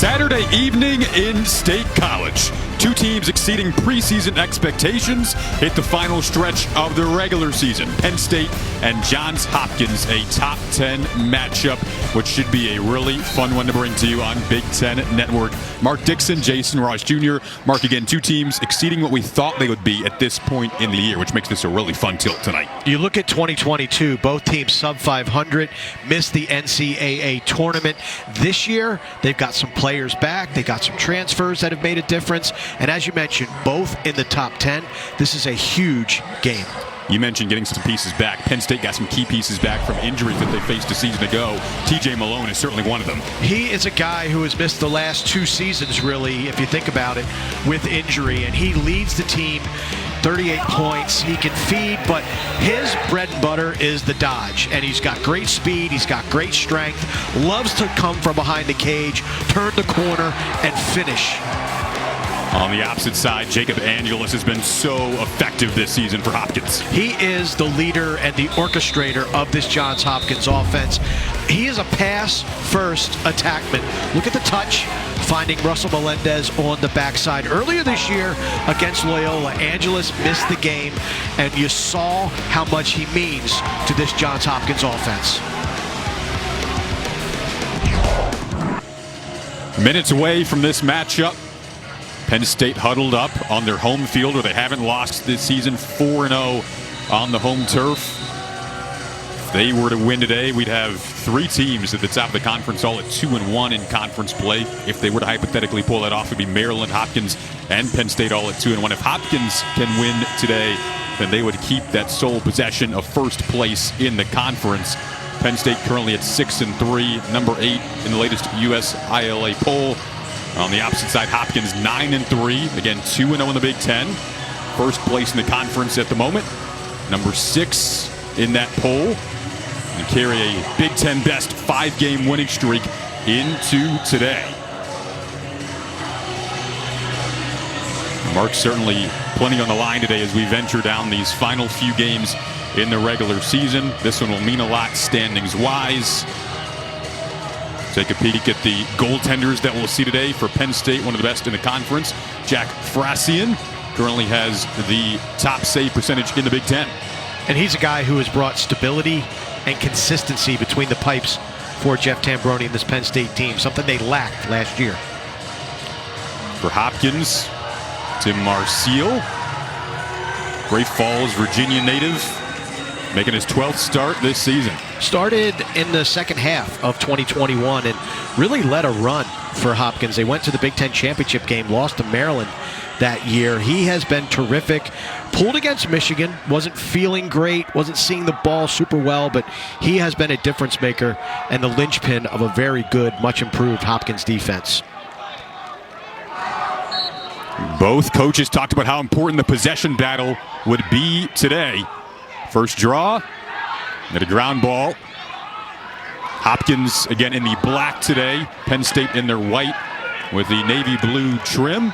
Saturday evening in State College. Two teams exceeding preseason expectations hit the final stretch of the regular season. Penn State and Johns Hopkins, a top 10 matchup, which should be a really fun one to bring to you on Big Ten Network. Mark Dixon, Jason Ross Jr. Mark, again, two teams exceeding what we thought they would be at this point in the year, which makes this a really fun tilt tonight. You look at 2022, both teams sub 500, missed the NCAA tournament. This year, they've got some players back. They got some transfers that have made a difference. And as you mentioned, both in the top 10. This is a huge game. You mentioned getting some pieces back. Penn State got some key pieces back from injuries that they faced a season ago. TJ Malone is certainly one of them. He is a guy who has missed the last two seasons, really, if you think about it, with injury. And he leads the team, 38 points. He can feed, but his bread and butter is the dodge. And he's got great speed. He's got great strength. Loves to come from behind the cage, turn the corner, and finish. On the opposite side, Jacob Angelus has been so effective this season for Hopkins. He is the leader and the orchestrator of this Johns Hopkins offense. He is a pass-first attackman. Look at the touch, finding Russell Melendez on the backside. Earlier this year against Loyola, Angelus missed the game, and you saw how much he means to this Johns Hopkins offense. Minutes away from this matchup. Penn State huddled up on their home field where they haven't lost this season, 4-0 on the home turf. If they were to win today, we'd have three teams at the top of the conference, all at 2-1 in conference play. If they were to hypothetically pull that off, it would be Maryland, Hopkins, and Penn State all at 2-1. If Hopkins can win today, then they would keep that sole possession of first place in the conference. Penn State currently at 6-3, number 8 in the latest USILA poll. On the opposite side, Hopkins 9-3, again 2-0 in the Big Ten. First place in the conference at the moment. Number 6 in that poll. And carry a Big Ten best 5-game winning streak into today. Mark, certainly plenty on the line today as we venture down these final few games in the regular season. This one will mean a lot standings-wise. Take a peek at the goaltenders that we'll see today for Penn State, one of the best in the conference. Jack Frasian currently has the top save percentage in the Big Ten. And he's a guy who has brought stability and consistency between the pipes for Jeff Tambroni and this Penn State team, something they lacked last year. For Hopkins, Tim Marcial, Great Falls, Virginia native, making his 12th start this season. Started in the second half of 2021 and really led a run for Hopkins. They went to the Big Ten championship game, lost to Maryland that year. He has been terrific. Pulled against Michigan, wasn't feeling great, wasn't seeing the ball super well, but he has been a difference maker and the linchpin of a very good, much improved Hopkins defense. Both coaches talked about how important the possession battle would be today. First draw, and a ground ball. Hopkins again in the black today. Penn State in their white with the navy blue trim.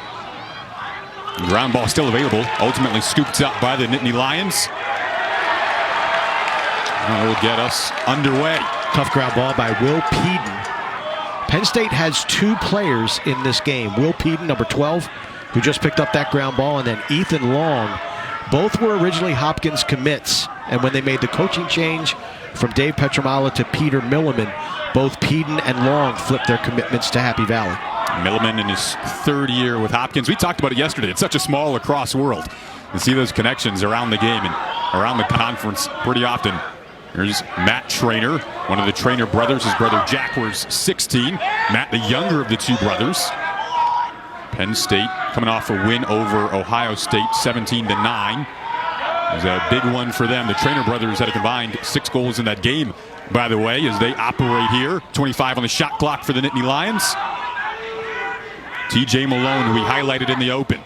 Ground ball still available. Ultimately scooped up by the Nittany Lions. That will get us underway. Tough ground ball by Will Peden. Penn State has two players in this game. Will Peden, number 12, who just picked up that ground ball, and then Ethan Long. Both were originally Hopkins commits, and when they made the coaching change from Dave Petramala to Peter Milliman, both Peden and Long flipped their commitments to Happy Valley. Milliman in his third year with Hopkins. We talked about it yesterday. It's such a small lacrosse world. You see those connections around the game and around the conference pretty often. Here's Matt Traynor, one of the Traynor brothers. His brother Jack was 16. Matt, the younger of the two brothers. Penn State coming off a win over Ohio State, 17-9. It was a big one for them. The Traynor brothers had a combined 6 goals in that game, by the way, as they operate here. 25 on the shot clock for the Nittany Lions. TJ Malone, who we highlighted in the open.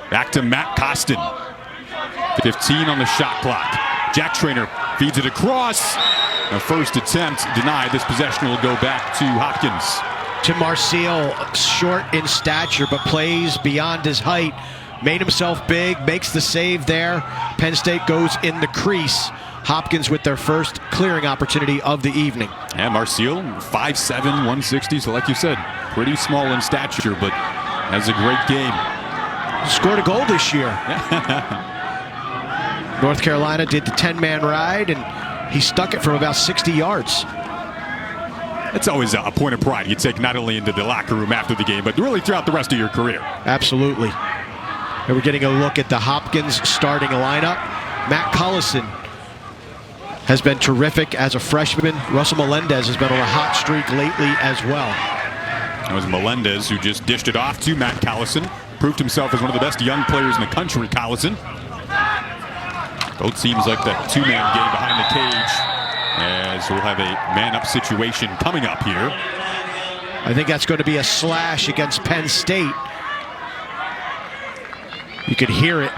Back to Matt Costin. 15 on the shot clock. Jack Traynor feeds it across. The first attempt denied. This possession will go back to Hopkins. Tim Marcial, short in stature, but plays beyond his height. Made himself big, makes the save there. Penn State goes in the crease Hopkins with their first clearing opportunity of the evening. And Marcial, 5'7", 160, so like you said, pretty small in stature, but has a great game. Scored a goal this year. North Carolina did the 10-man ride, and he stuck it from about 60 yards. It's always a point of pride you take not only into the locker room after the game, but really throughout the rest of your career. Absolutely. And we're getting a look at the Hopkins starting lineup. Matt Collison has been terrific as a freshman. Russell Melendez has been on a hot streak lately as well. It was Melendez who just dished it off to Matt Collison. Proved himself as one of the best young players in the country, Collison. Both teams like that two-man game behind the cage, as we'll have a man-up situation coming up here. I think that's going to be a slash against Penn State. You could hear it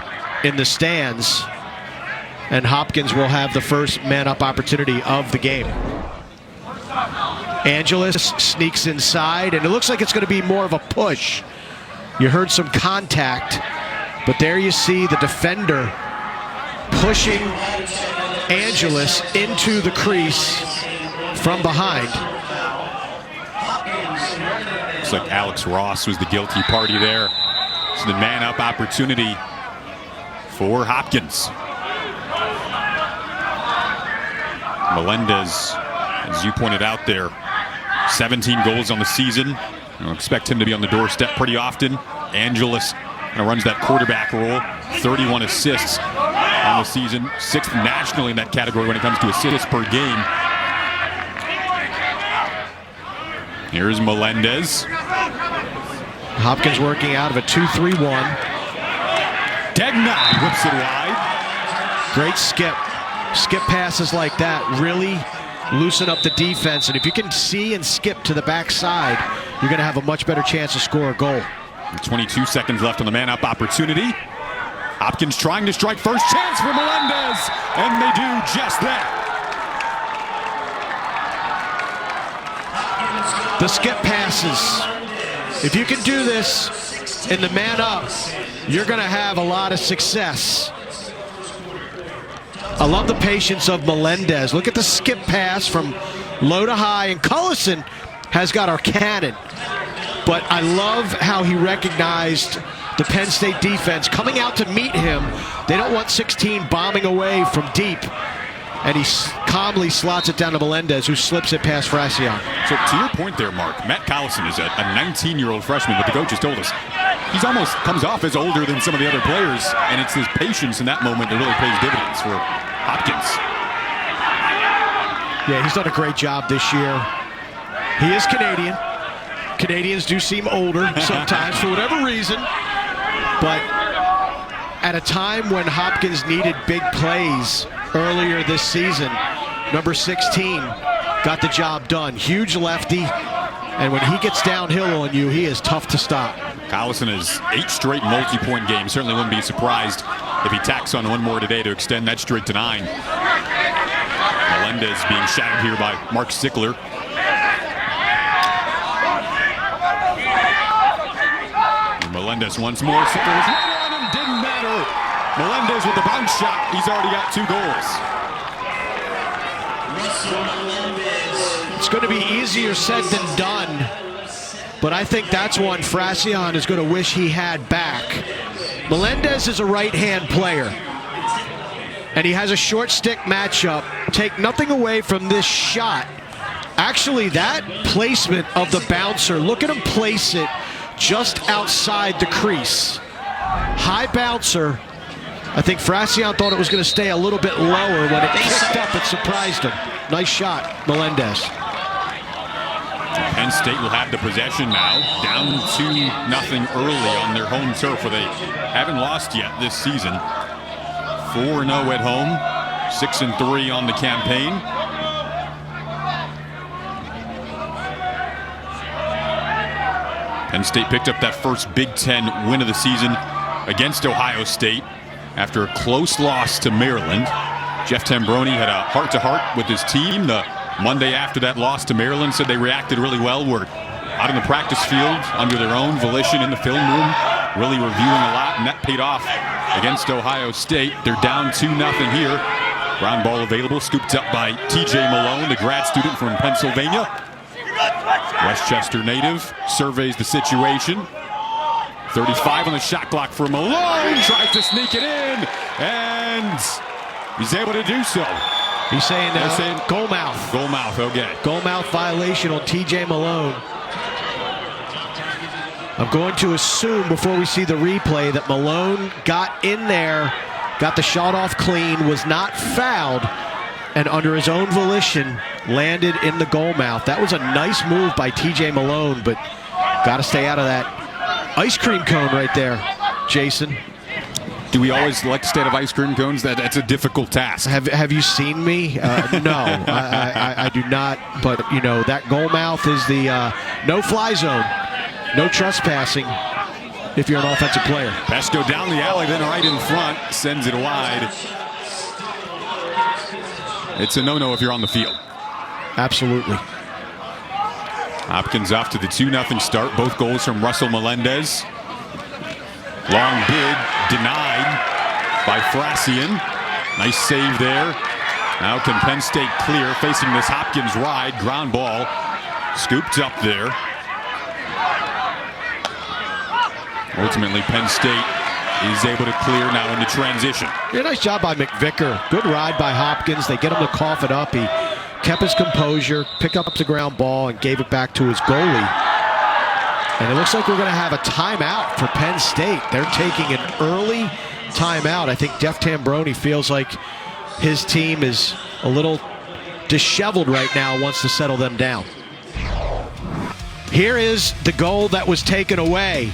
in the stands. And Hopkins will have the first man-up opportunity of the game. Angeles sneaks inside, and it looks like it's going to be more of a push. You heard some contact, but there you see the defender pushing Angeles into the crease from behind. Looks like Alex Ross was the guilty party there. So the man-up opportunity for Hopkins. Melendez, as you pointed out there, 17 goals on the season. I expect him to be on the doorstep pretty often. Angeles kind of runs that quarterback role. 31 assists on the season. 6th nationally in that category when it comes to assists per game. Here's Melendez. Hopkins working out of a 2-3-1. Degnon whips it wide. Great skip. Skip passes like that really loosen up the defense, and if you can see and skip to the backside, you're going to have a much better chance to score a goal. 22 seconds left on the man-up opportunity. Hopkins trying to strike first chance for Melendez, and they do just that. The skip passes. If you can do this in the man-up, you're going to have a lot of success. I love the patience of Melendez. Look at the skip pass from low to high, and Collison has got our cannon. But I love how he recognized the Penn State defense coming out to meet him. They don't want 16 bombing away from deep. And he calmly slots it down to Melendez, who slips it past Fracion. So to your point there, Mark, Matt Collison is a 19-year-old freshman, but the coach has told us he's almost comes off as older than some of the other players, and it's his patience in that moment that really pays dividends for Hopkins. Yeah, he's done a great job this year. He is Canadian. Canadians do seem older sometimes for whatever reason. But at a time when Hopkins needed big plays earlier this season, number 16 got the job done. Huge lefty. And when he gets downhill on you, he is tough to stop. Collison has 8 straight multi-point games. Certainly wouldn't be surprised if he tacks on one more today to extend that streak to 9. Melendez being shadowed here by Mark Sickler. Melendez once more. Sickler was right on him, didn't matter. Melendez with the bounce shot. He's already got 2 goals. It's going to be easier said than done, but I think that's one Fracion is going to wish he had back. Melendez is a right-hand player, and he has a short stick matchup. Take nothing away from this shot. Actually, that placement of the bouncer, look at him place it just outside the crease. High bouncer. I think Fracion thought it was going to stay a little bit lower. When it kicked up, it surprised him. Nice shot, Melendez. Penn State will have the possession now, down 2-0 early on their home turf, where they haven't lost yet this season. 4-0 at home, 6-3 on the campaign. Penn State picked up that first Big Ten win of the season against Ohio State after a close loss to Maryland. Jeff Tambroni had a heart-to-heart with his team. The Monday after that loss to Maryland, said they reacted really well. We're out in the practice field under their own volition in the film room, really reviewing a lot, and that paid off against Ohio State. They're down 2-0 here. Ground ball available, scooped up by TJ Malone, the grad student from Pennsylvania. Westchester native, surveys the situation. 35 on the shot clock for Malone, tries to sneak it in, and he's able to do so. He's saying goal mouth. Goal mouth, okay. Goal mouth violation on TJ Malone. I'm going to assume before we see the replay that Malone got in there, got the shot off clean, was not fouled, and under his own volition landed in the goal mouth. That was a nice move by TJ Malone, but got to stay out of that ice cream cone right there, Jason. Do we always like to stay out of ice cream cones? That's a difficult task. Have you seen me? No, I do not. But, you know, that goal mouth is the no-fly zone. No trespassing if you're an offensive player. Peshko down the alley, then right in front, sends it wide. It's a no-no if you're on the field. Absolutely. Hopkins off to the 2-0 start. Both goals from Russell Melendez. Long bid denied by Frassian. Nice save there. Now can Penn State clear, facing this Hopkins ride. Ground ball scooped up there. Ultimately, Penn State is able to clear now into transition. Yeah, nice job by McVicker. Good ride by Hopkins. They get him to cough it up. He kept his composure, picked up the ground ball, and gave it back to his goalie. And it looks like we're going to have a timeout for Penn State. They're taking an early timeout. I think Jeff Tambroni feels like his team is a little disheveled right now, wants to settle them down. Here is the goal that was taken away.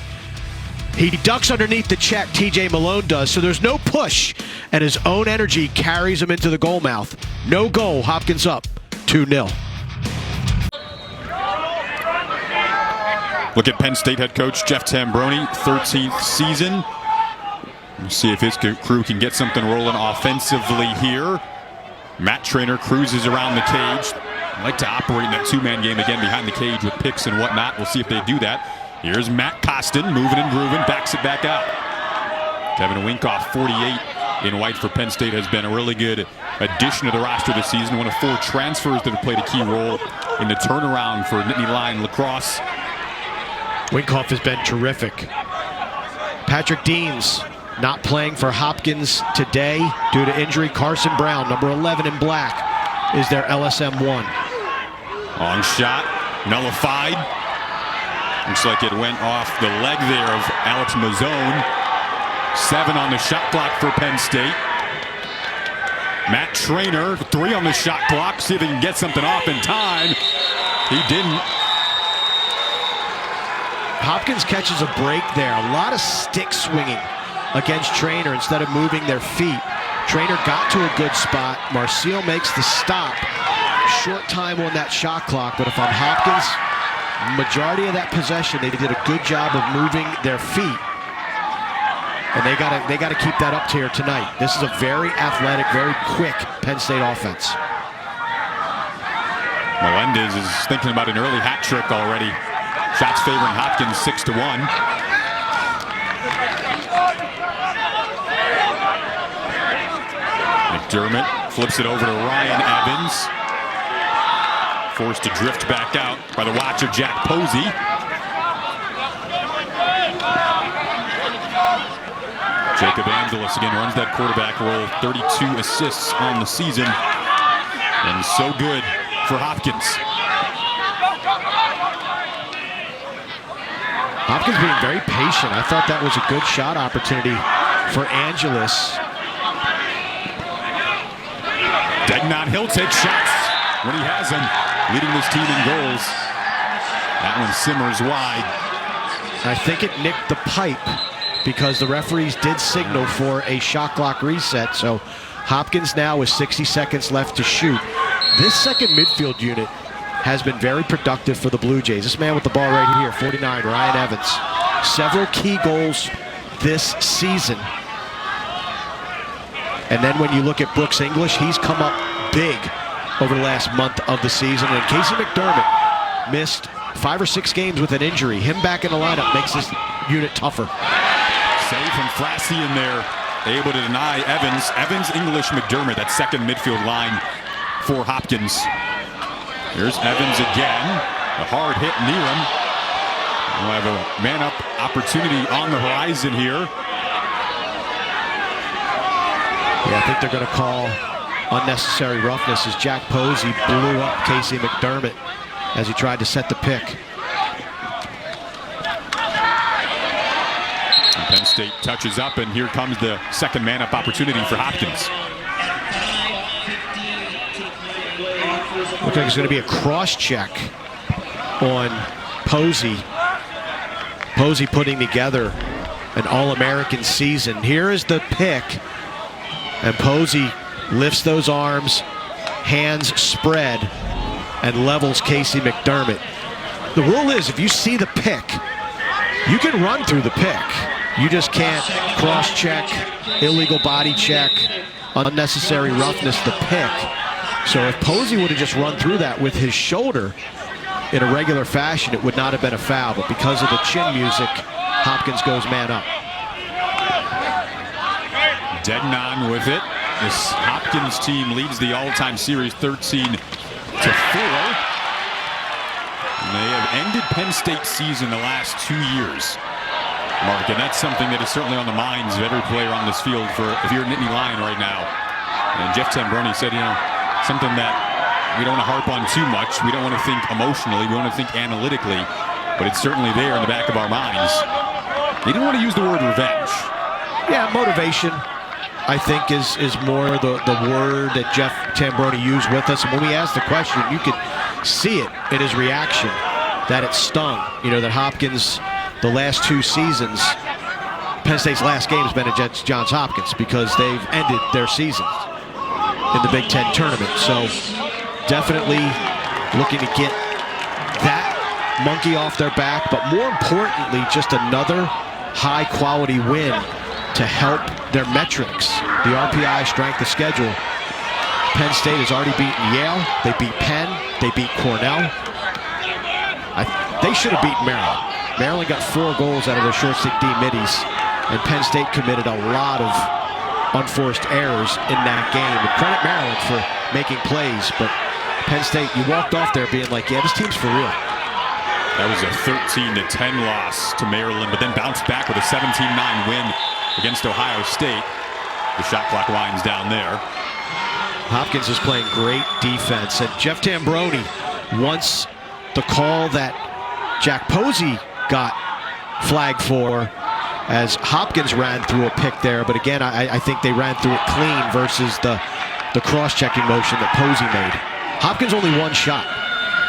He ducks underneath the check, TJ Malone does, so there's no push, and his own energy carries him into the goal mouth. No goal, Hopkins up, 2-0. Look at Penn State head coach Jeff Tambroni, 13th season. We'll see if his crew can get something rolling offensively here. Matt Traynor cruises around the cage. Like to operate in that two-man game again behind the cage with picks and whatnot. We'll see if they do that. Here's Matt Costin, moving and grooving, backs it back out. Kevin Winkoff, 48 in white for Penn State, has been a really good addition to the roster this season. One of 4 transfers that have played a key role in the turnaround for Nittany Lion Lacrosse. Winkoff has been terrific. Patrick Deans not playing for Hopkins today due to injury. Carson Brown, number 11 in black, is their LSM1. Long shot, nullified. Looks like it went off the leg there of Alex Mazzone. 7 on the shot clock for Penn State. Matt Traynor, 3 on the shot clock. See if he can get something off in time. He didn't. Hopkins catches a break there. A lot of stick swinging against Traynor instead of moving their feet. Traynor got to a good spot. Marcio makes the stop. Short time on that shot clock, but if I'm Hopkins, majority of that possession, they did a good job of moving their feet. And they gotta keep that up to here tonight. This is a very athletic, very quick Penn State offense. Melendez is thinking about an early hat trick already. Shots favoring Hopkins 6-1. McDermott flips it over to Ryan Evans. Forced to drift back out by the watch of Jack Posey. Jacob Angelis again runs that quarterback role. 32 assists on the season. And so good for Hopkins. Hopkins being very patient. I thought that was a good shot opportunity for Angelis. Degnon, he'll take shots when he has them, leading this team in goals. That one simmers wide. I think it nicked the pipe because the referees did signal for a shot clock reset. So Hopkins now with 60 seconds left to shoot. This second midfield unit has been very productive for the Blue Jays. This man with the ball right here, 49, Ryan Evans. Several key goals this season. And then when you look at Brooks English, he's come up big over the last month of the season. And Casey McDermott missed 5 or 6 games with an injury. Him back in the lineup makes this unit tougher. Save from Frassian there. able to deny Evans. Evans, English, McDermott, that second midfield line for Hopkins. Here's Evans again. A hard hit near him. We'll have a man-up opportunity on the horizon here. Yeah, I think they're going to call unnecessary roughness as Jack Posey blew up Casey McDermott as he tried to set the pick. And Penn State touches up, and here comes the second man-up opportunity for Hopkins. Looks like it's going to be a cross-check on Posey. Posey putting together an All-American season. Here is the pick, and Posey lifts those arms, hands spread, and levels Casey McDermott. The rule is if you see the pick, you can run through the pick. You just can't cross-check, illegal body check, unnecessary roughness, the pick. So if Posey would have just run through that with his shoulder in a regular fashion, it would not have been a foul. But because of the chin music, Hopkins goes man up. Degnon with it. This Hopkins team leads the all-time series 13-4. And they have ended Penn State's season the last 2 years, Mark, and that's something that is certainly on the minds of every player on this field for if you're a Nittany Lion right now. And Jeff Tambroni said, you know, something that we don't want to harp on too much. We don't want to think emotionally. We want to think analytically. But it's certainly there in the back of our minds. They didn't want to use the word revenge. Yeah, motivation, I think, is more the word that Jeff Tambroni used with us. And when we asked the question, you could see it in his reaction that it stung. You know, that Hopkins, the last 2 seasons, Penn State's last game has been against Johns Hopkins because they've ended their season in the Big Ten tournament. So definitely looking to get that monkey off their back, but more importantly, just another high-quality win to help their metrics, the RPI strength of schedule. Penn State has already beaten Yale. They beat Penn. They beat Cornell. They should have beaten Maryland. Maryland got 4 goals out of their short stick D middies, and Penn State committed a lot of unforced errors in that game. And credit Maryland for making plays, but Penn State, you walked off there being like, yeah, this team's for real. That was a 13-10 loss to Maryland, but then bounced back with a 17-9 win against Ohio State. The shot clock winds down there. Hopkins is playing great defense, and Jeff Tambroni wants the call that Jack Posey got flagged for as Hopkins ran through a pick there, but again, I think they ran through it clean versus the cross-checking motion that Posey made. Hopkins only 1 shot.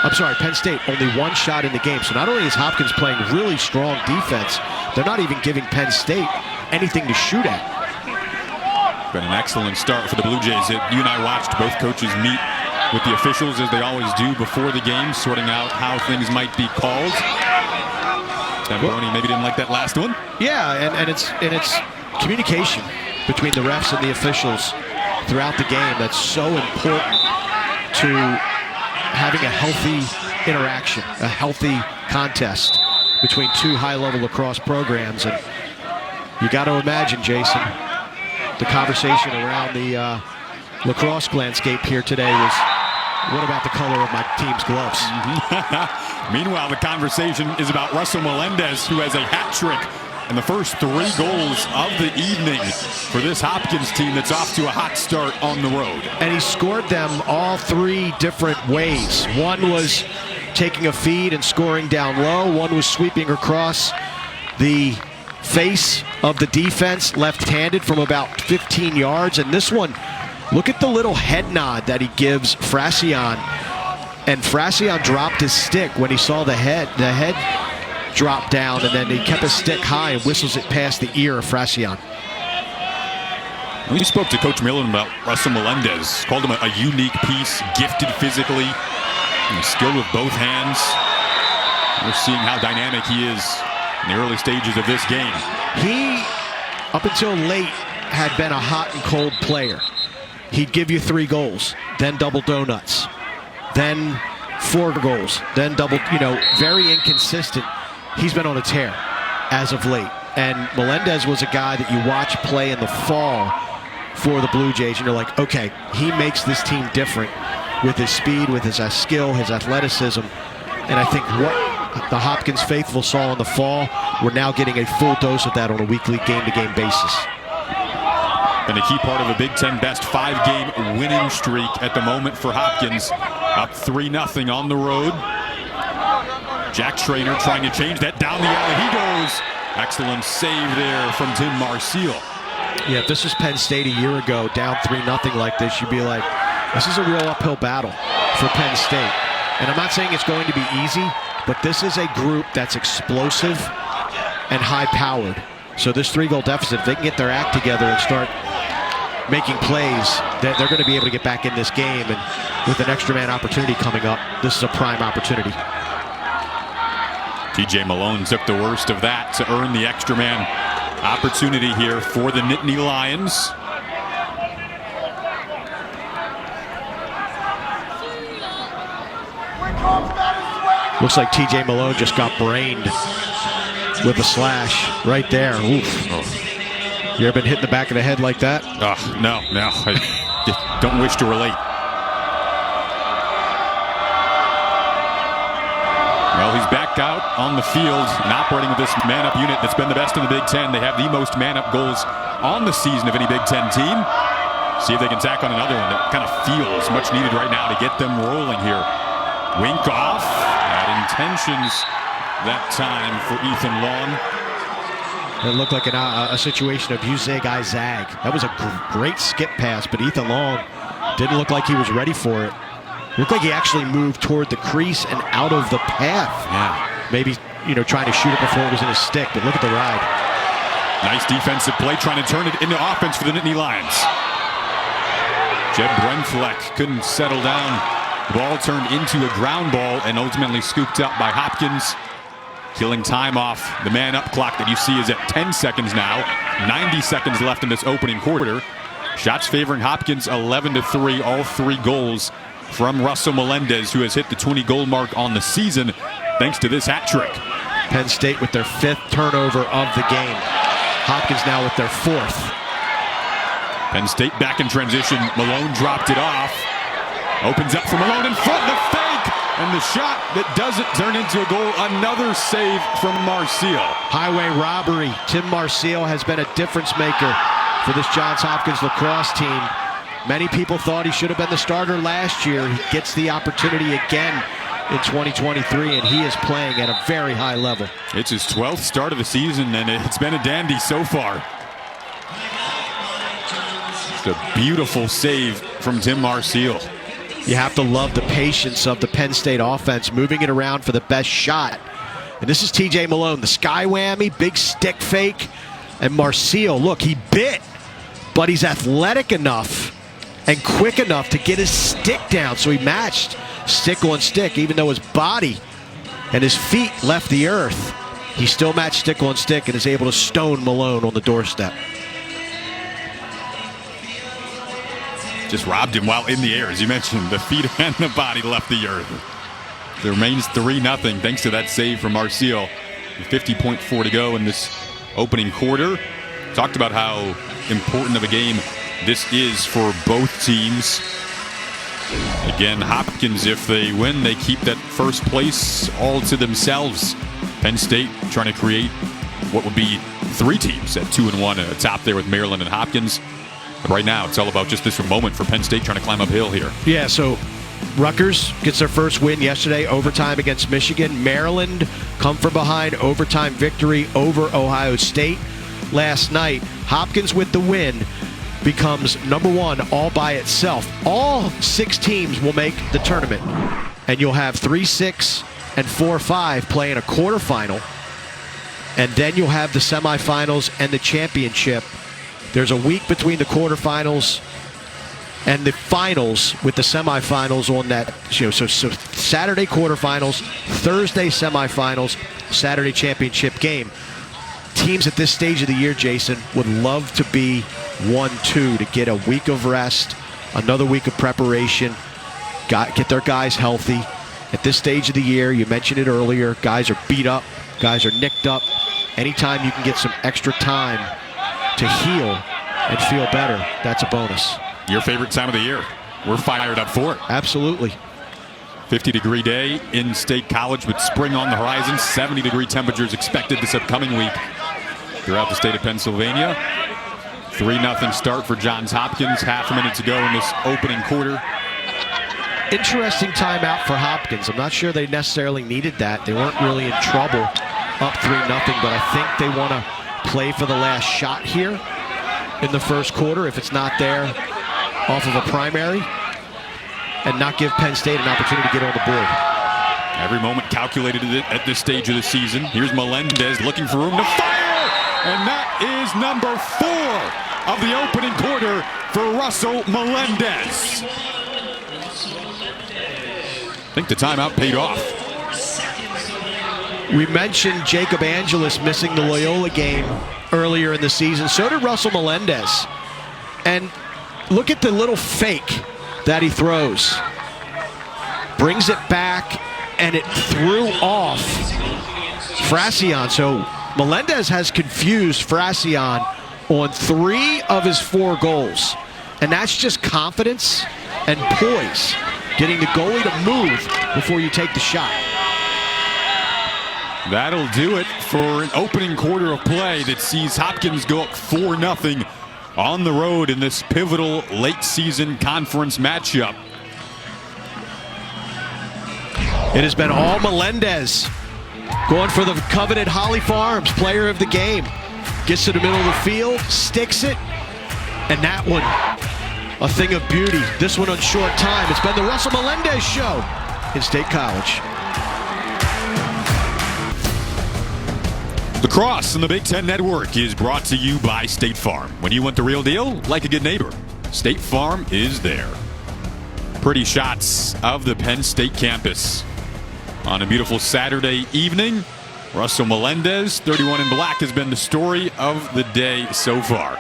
I'm sorry, Penn State only 1 shot in the game. So not only is Hopkins playing really strong defense, they're not even giving Penn State anything to shoot at. Been an excellent start for the Blue Jays. You and I watched both coaches meet with the officials as they always do before the game, sorting out how things might be called. Tambroni maybe didn't like that last one. Yeah, and it's communication between the refs and the officials throughout the game that's so important to having a healthy interaction, a healthy contest between 2 high-level lacrosse programs. And you got to imagine, Jason, the conversation around the lacrosse landscape here today was, what about the color of my team's gloves? Meanwhile, the conversation is about Russell Melendez, who has a hat trick and the first 3 goals of the evening for this Hopkins team that's off to a hot start on the road. And he scored them all 3 different ways. One was taking a feed and scoring down low. One was sweeping across the face of the defense, left-handed from about 15 yards. And this one, look at the little head nod that he gives Frassian. And Frassian dropped his stick when he saw the head drop down, and then he kept his stick high and whistles it past the ear of Frassian. We spoke to Coach Malone about Russell Melendez, called him a unique piece, gifted physically, and skilled with both hands. We're seeing how dynamic he is in the early stages of this game. He, up until late, had been a hot and cold player. He'd give you 3 goals, then double donuts, then 4 goals, then double, very inconsistent. He's been on a tear as of late. And Melendez was a guy that you watch play in the fall for the Blue Jays, and you're like, okay, he makes this team different with his speed, with his skill, his athleticism. And I think what the Hopkins faithful saw in the fall, we're now getting a full dose of that on a weekly game-to-game basis. And a key part of a Big Ten best 5-game winning streak at the moment for Hopkins. Up 3-0 on the road. Jack Traynor trying to change that down the alley. He goes. Excellent save there from Tim Marseille. Yeah, if this was Penn State a year ago, down 3-0 like this, you'd be like, this is a real uphill battle for Penn State. And I'm not saying it's going to be easy, but this is a group that's explosive and high-powered. So this 3-goal deficit, if they can get their act together and start making plays, they're going to be able to get back in this game. And with an extra man opportunity coming up, this is a prime opportunity. TJ Malone took the worst of that to earn the extra man opportunity here for the Nittany Lions. Looks like TJ Malone just got brained with a slash right there. Oof. Oh. You ever been hit in the back of the head like that? No. I don't wish to relate. Well, he's back out on the field and operating with this man-up unit that's been the best in the Big Ten. They have the most man-up goals on the season of any Big Ten team. See if they can tack on another one that kind of feels much needed right now to get them rolling here. Winkoff had intentions that time for Ethan Long. It looked like a situation of you zig, I zag. That was a great skip pass, but Ethan Long didn't look like he was ready for it. Looked like he actually moved toward the crease and out of the path. Yeah. Maybe, trying to shoot it before it was in his stick, but look at the ride. Nice defensive play, trying to turn it into offense for the Nittany Lions. Jeb Brenfleck couldn't settle down. The ball turned into a ground ball and ultimately scooped up by Hopkins, killing time off the man-up clock that you see is at 10 seconds now. 90 seconds left in this opening quarter. Shots favoring Hopkins 11-3, all 3 goals from Russell Melendez, who has hit the 20-goal mark on the season thanks to this hat trick. Penn State with their 5th turnover of the game. Hopkins now with their 4th. Penn State back in transition. Malone dropped it off. Opens up for Malone in front, the fake, and the shot that doesn't turn into a goal. Another save from Marseille. Highway robbery. Tim Marseille has been a difference maker for this Johns Hopkins lacrosse team. Many people thought he should have been the starter last year. He gets the opportunity again in 2023, and he is playing at a very high level. It's his 12th start of the season, and it's been a dandy so far. Just a beautiful save from Tim Marseille. You have to love the patience of the Penn State offense, moving it around for the best shot. And this is TJ Malone, the sky whammy, big stick fake. And Marseille, look, he bit, but he's athletic enough and quick enough to get his stick down. So he matched stick on stick, even though his body and his feet left the earth. He still matched stick on stick and is able to stone Malone on the doorstep. Just robbed him while in the air, as you mentioned. The feet and the body left the earth. There remains 3-0 thanks to that save from Marseille. 50.4 to go in this opening quarter. Talked about how important of a game this is for both teams. Again, Hopkins, if they win, they keep that first place all to themselves. Penn State trying to create what would be 3 teams at 2-1 at the top there with Maryland and Hopkins. But right now, it's all about just this moment for Penn State trying to climb uphill here. Yeah, so Rutgers gets their first win yesterday, overtime against Michigan. Maryland come from behind, overtime victory over Ohio State last night. Hopkins with the win becomes #1 all by itself. All 6 teams will make the tournament, and you'll have 3-6 and 4-5 play in a quarterfinal, and then you'll have the semifinals and the championship. There's a week between the quarterfinals and the finals, with the semifinals on that. So Saturday quarterfinals, Thursday semifinals, Saturday championship game. Teams at this stage of the year, Jason, would love to be 1-2 to get a week of rest, another week of preparation, get their guys healthy. At this stage of the year, you mentioned it earlier, guys are beat up, guys are nicked up. Anytime you can get some extra time to heal and feel better, that's a bonus. Your favorite time of the year. We're fired up for it. Absolutely. 50-degree day in State College with spring on the horizon. 70-degree temperatures expected this upcoming week throughout the state of Pennsylvania. 3-0 start for Johns Hopkins. Half a minute to go in this opening quarter. Interesting timeout for Hopkins. I'm not sure they necessarily needed that. They weren't really in trouble up 3-0, but I think they want to play for the last shot here in the first quarter if it's not there off of a primary, and not give Penn State an opportunity to get on the board. Every moment calculated at this stage of the season. Here's Melendez looking for room to fire, and that is number 4 of the opening quarter for Russell Melendez. I think the timeout paid off. We mentioned Jacob Angelus missing the Loyola game earlier in the season. So did Russell Melendez. And look at the little fake that he throws. Brings it back, and it threw off Frassian. So Melendez has confused Frassian on 3 of his 4 goals. And that's just confidence and poise. Getting the goalie to move before you take the shot. That'll do it for an opening quarter of play that sees Hopkins go up 4-0 on the road in this pivotal late season conference matchup. It has been all Melendez going for the coveted Holly Farms player of the game. Gets to the middle of the field, sticks it, and that one, a thing of beauty. This one on short time. It's been the Russell Melendez Show in State College. Lacrosse and the Big Ten Network is brought to you by State Farm. When you want the real deal, like a good neighbor, State Farm is there. Pretty shots of the Penn State campus on a beautiful Saturday evening. Russell Melendez, 31 in black, has been the story of the day so far.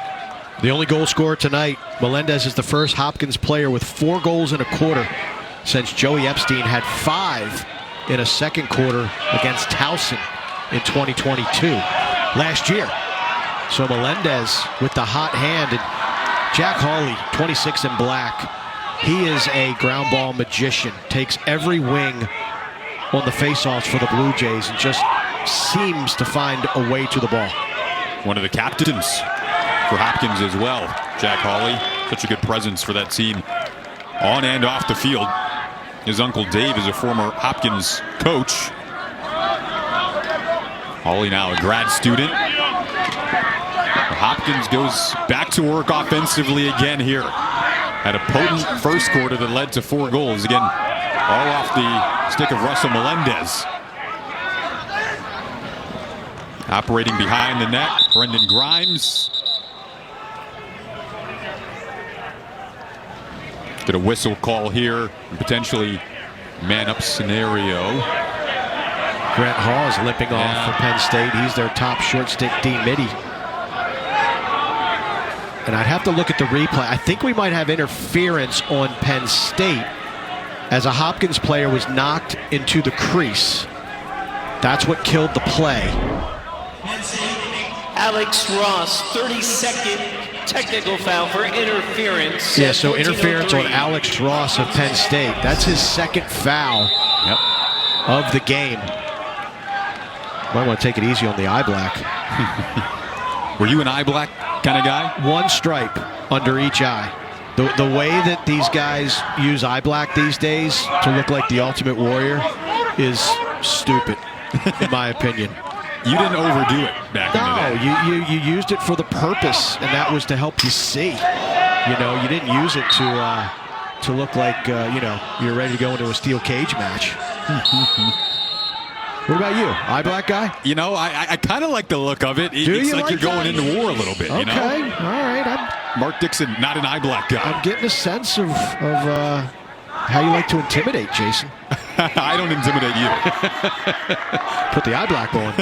The only goal scorer tonight, Melendez is the first Hopkins player with 4 goals in a quarter since Joey Epstein had 5 in a second quarter against Towson in 2022 last year. So Melendez with the hot hand, and Jack Hawley, 26 in black. He is a ground ball magician. Takes every wing on the faceoffs for the Blue Jays and just seems to find a way to the ball. One of the captains for Hopkins as well, Jack Hawley. Such a good presence for that team on and off the field. His uncle Dave is a former Hopkins coach. Hawley now a grad student. Hopkins goes back to work offensively again here. Had a potent first quarter that led to 4 goals. Again, all off the stick of Russell Melendez. Operating behind the net, Brendan Grimes. Get a whistle call here, and potentially man-up scenario. Grant Hawes limping off for Penn State. He's their top short stick D-midi. And I'd have to look at the replay. I think we might have interference on Penn State as a Hopkins player was knocked into the crease. That's what killed the play. Alex Ross, 32nd technical foul for interference. Yeah, so interference on Alex Ross of Penn State. That's his 2nd foul of the game. Might want to take it easy on the eye black. Were you an eye black kind of guy? 1 stripe under each eye. The way that these guys use eye black these days to look like the Ultimate Warrior is stupid, in my opinion. You didn't overdo it back in the day. No, you used it for the purpose, and that was to help you see. You know, you didn't use it to look like, you know, you're ready to go into a steel cage match. What about you? Eye black guy? You know, I kind of like the look of it. It's like you're going into war a little bit, you know? Okay, all right. Mark Dixon, not an eye black guy. I'm getting a sense of how you like to intimidate, Jason. I don't intimidate you. Put the eye black on.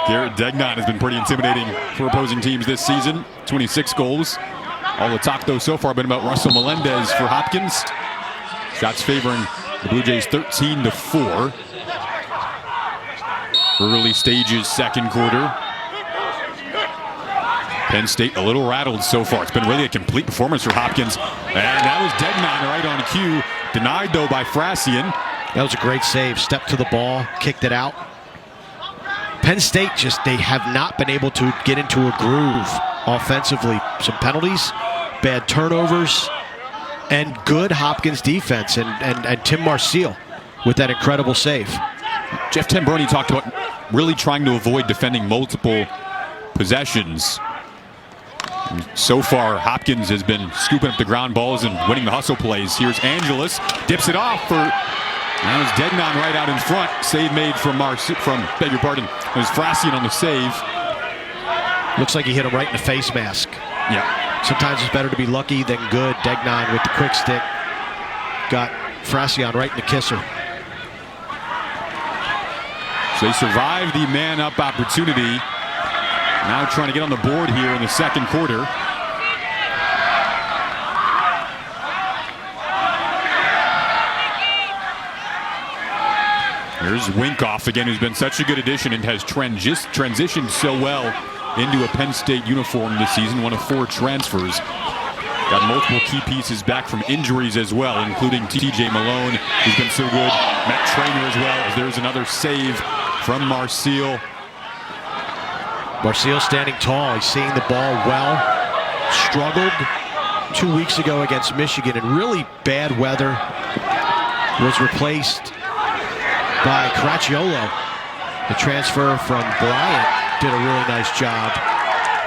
Garrett Degnon has been pretty intimidating for opposing teams this season. 26 goals. All the talk, though, so far been about Russell Melendez for Hopkins. Shots favoring the Blue Jays 13-4. early stages, second quarter. Penn State a little rattled so far. It's been really a complete performance for Hopkins. And that was Degnon right on cue. Denied, though, by Frasian. That was a great save. Stepped to the ball, kicked it out. Penn State they have not been able to get into a groove offensively. Some penalties, bad turnovers, and good Hopkins defense. And Tim Marseille with that incredible save. Jeff Tambroni talked about really trying to avoid defending multiple possessions. So far, Hopkins has been scooping up the ground balls and winning the hustle plays. Here's Angelus, dips it off for, now it's Degnon right out in front. Save made from beg your pardon, it was Frasian on the save. Looks like he hit him right in the face mask. Yeah. Sometimes it's better to be lucky than good. Degnon with the quick stick got Frasian right in the kisser. So they survived the man-up opportunity. Now trying to get on the board here in the second quarter. Here's Winkoff again, who's been such a good addition and has transitioned so well into a Penn State uniform this season. One of 4 transfers. Got multiple key pieces back from injuries as well, including TJ Malone, who's been so good. Matt Traynor as well, as there's another save from Marseille. Marseille standing tall. He's seeing the ball well. Struggled 2 weeks ago against Michigan in really bad weather. Was replaced by Caracciolo. The transfer from Bryant did a really nice job.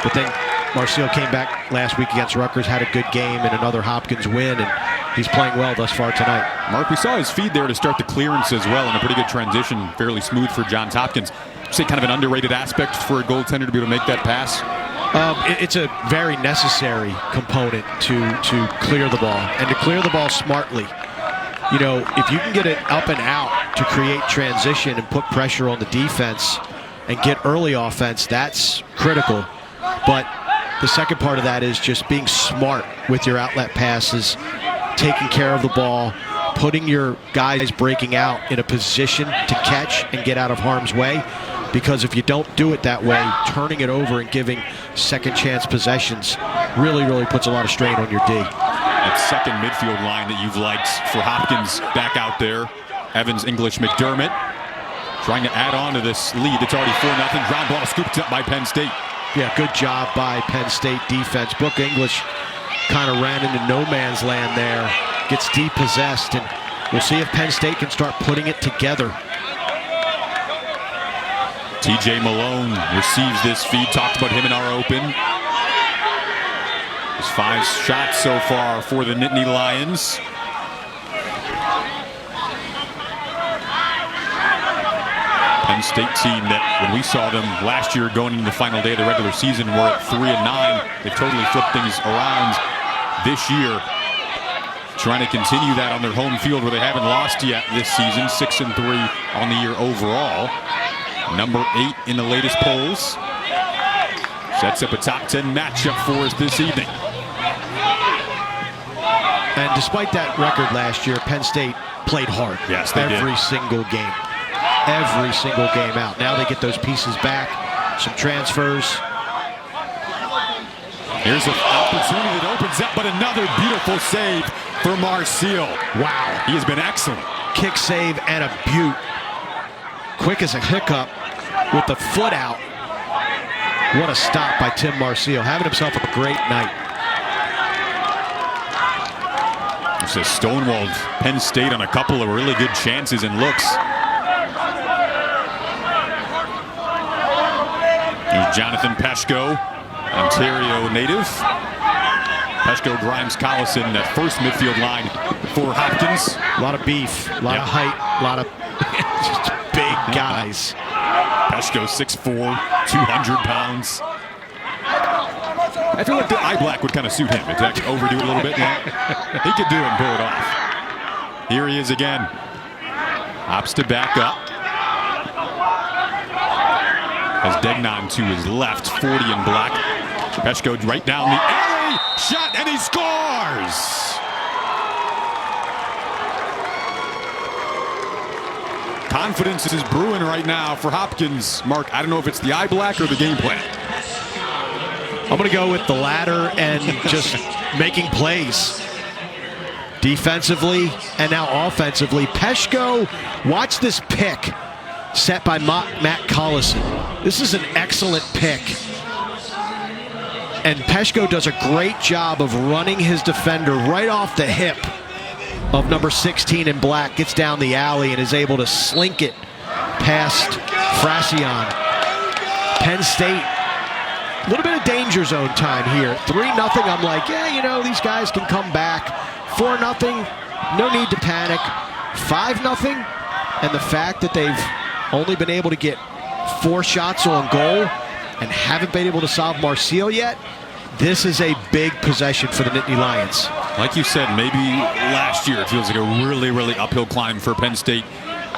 But then Marseille came back last week against Rutgers, had a good game and another Hopkins win, and he's playing well thus far tonight. Mark, we saw his feed there to start the clearance as well, and a pretty good transition, fairly smooth for Johns Hopkins. Say kind of an underrated aspect for a goaltender to be able to make that pass? It's a very necessary component to clear the ball, and to clear the ball smartly. You know, if you can get it up and out to create transition and put pressure on the defense and get early offense, that's critical. But the second part of that is just being smart with your outlet passes, taking care of the ball, putting your guys breaking out in a position to catch and get out of harm's way. Because if you don't do it that way, turning it over and giving second chance possessions really puts a lot of strain on your D. That second midfield line that you've liked for Hopkins back out there. Evans, English, McDermott trying to add on to this lead. It's already 4-0. Ground ball scooped up by Penn State. Yeah, good job by Penn State defense. Brooke English kind of ran into no man's land there. Gets depossessed, and we'll see if Penn State can start putting it together. TJ Malone receives this feed. Talked about him in our open. There's 5 shots so far for the Nittany Lions. Penn State team that, when we saw them last year going into the final day of the regular season, were at 3-9. They've totally flipped things around this year. Trying to continue that on their home field where they haven't lost yet this season. 6-3 on the year overall. Number 8 in the latest polls. Sets up a top 10 matchup for us this evening. And despite that record last year, Penn State played hard. Yes, they every did. single game. Every single game out. Now they get those pieces back. Some transfers. Here's an opportunity that opens up, but another beautiful save for Marseille. Wow. He has been excellent. Kick save and a beaut. Quick as a hiccup with the foot out. What a stop by Tim Marseille. Having himself a great night. It's a stonewalled Penn State on a couple of really good chances and looks. Here's Johnathan Peshko, Ontario native. Peshko, Grimes, Collison, that first midfield line for Hopkins. A lot of beef, a lot of height, a lot of just big guys. Peshko 6'4", 200 pounds. I feel like the eye black would kind of suit him. It's actually overdo it a little bit. He could do it and pull it off. Here he is again. Hops to back up. Has Degnon to his left, 40 in black. Peshko right down the alley. Shot, and he scores! Confidence is brewing right now for Hopkins. Mark, I don't know if it's the eye black or the game plan. I'm going to go with the latter and just making plays. Defensively and now offensively. Peshko, watch this pick set by Matt Collison. This is an excellent pick. And Peshko does a great job of running his defender right off the hip of number 16 in black. Gets down the alley and is able to slink it past Fracion. Penn State, a little bit of danger zone time here. 3-0, I'm like, yeah, you know, these guys can come back. 4-0, no need to panic. 5-0, and the fact that they've only been able to get 4 shots on goal and haven't been able to solve Marseille yet, this is a big possession for the Nittany Lions. Like you said, maybe last year it feels like a really, really uphill climb for Penn State.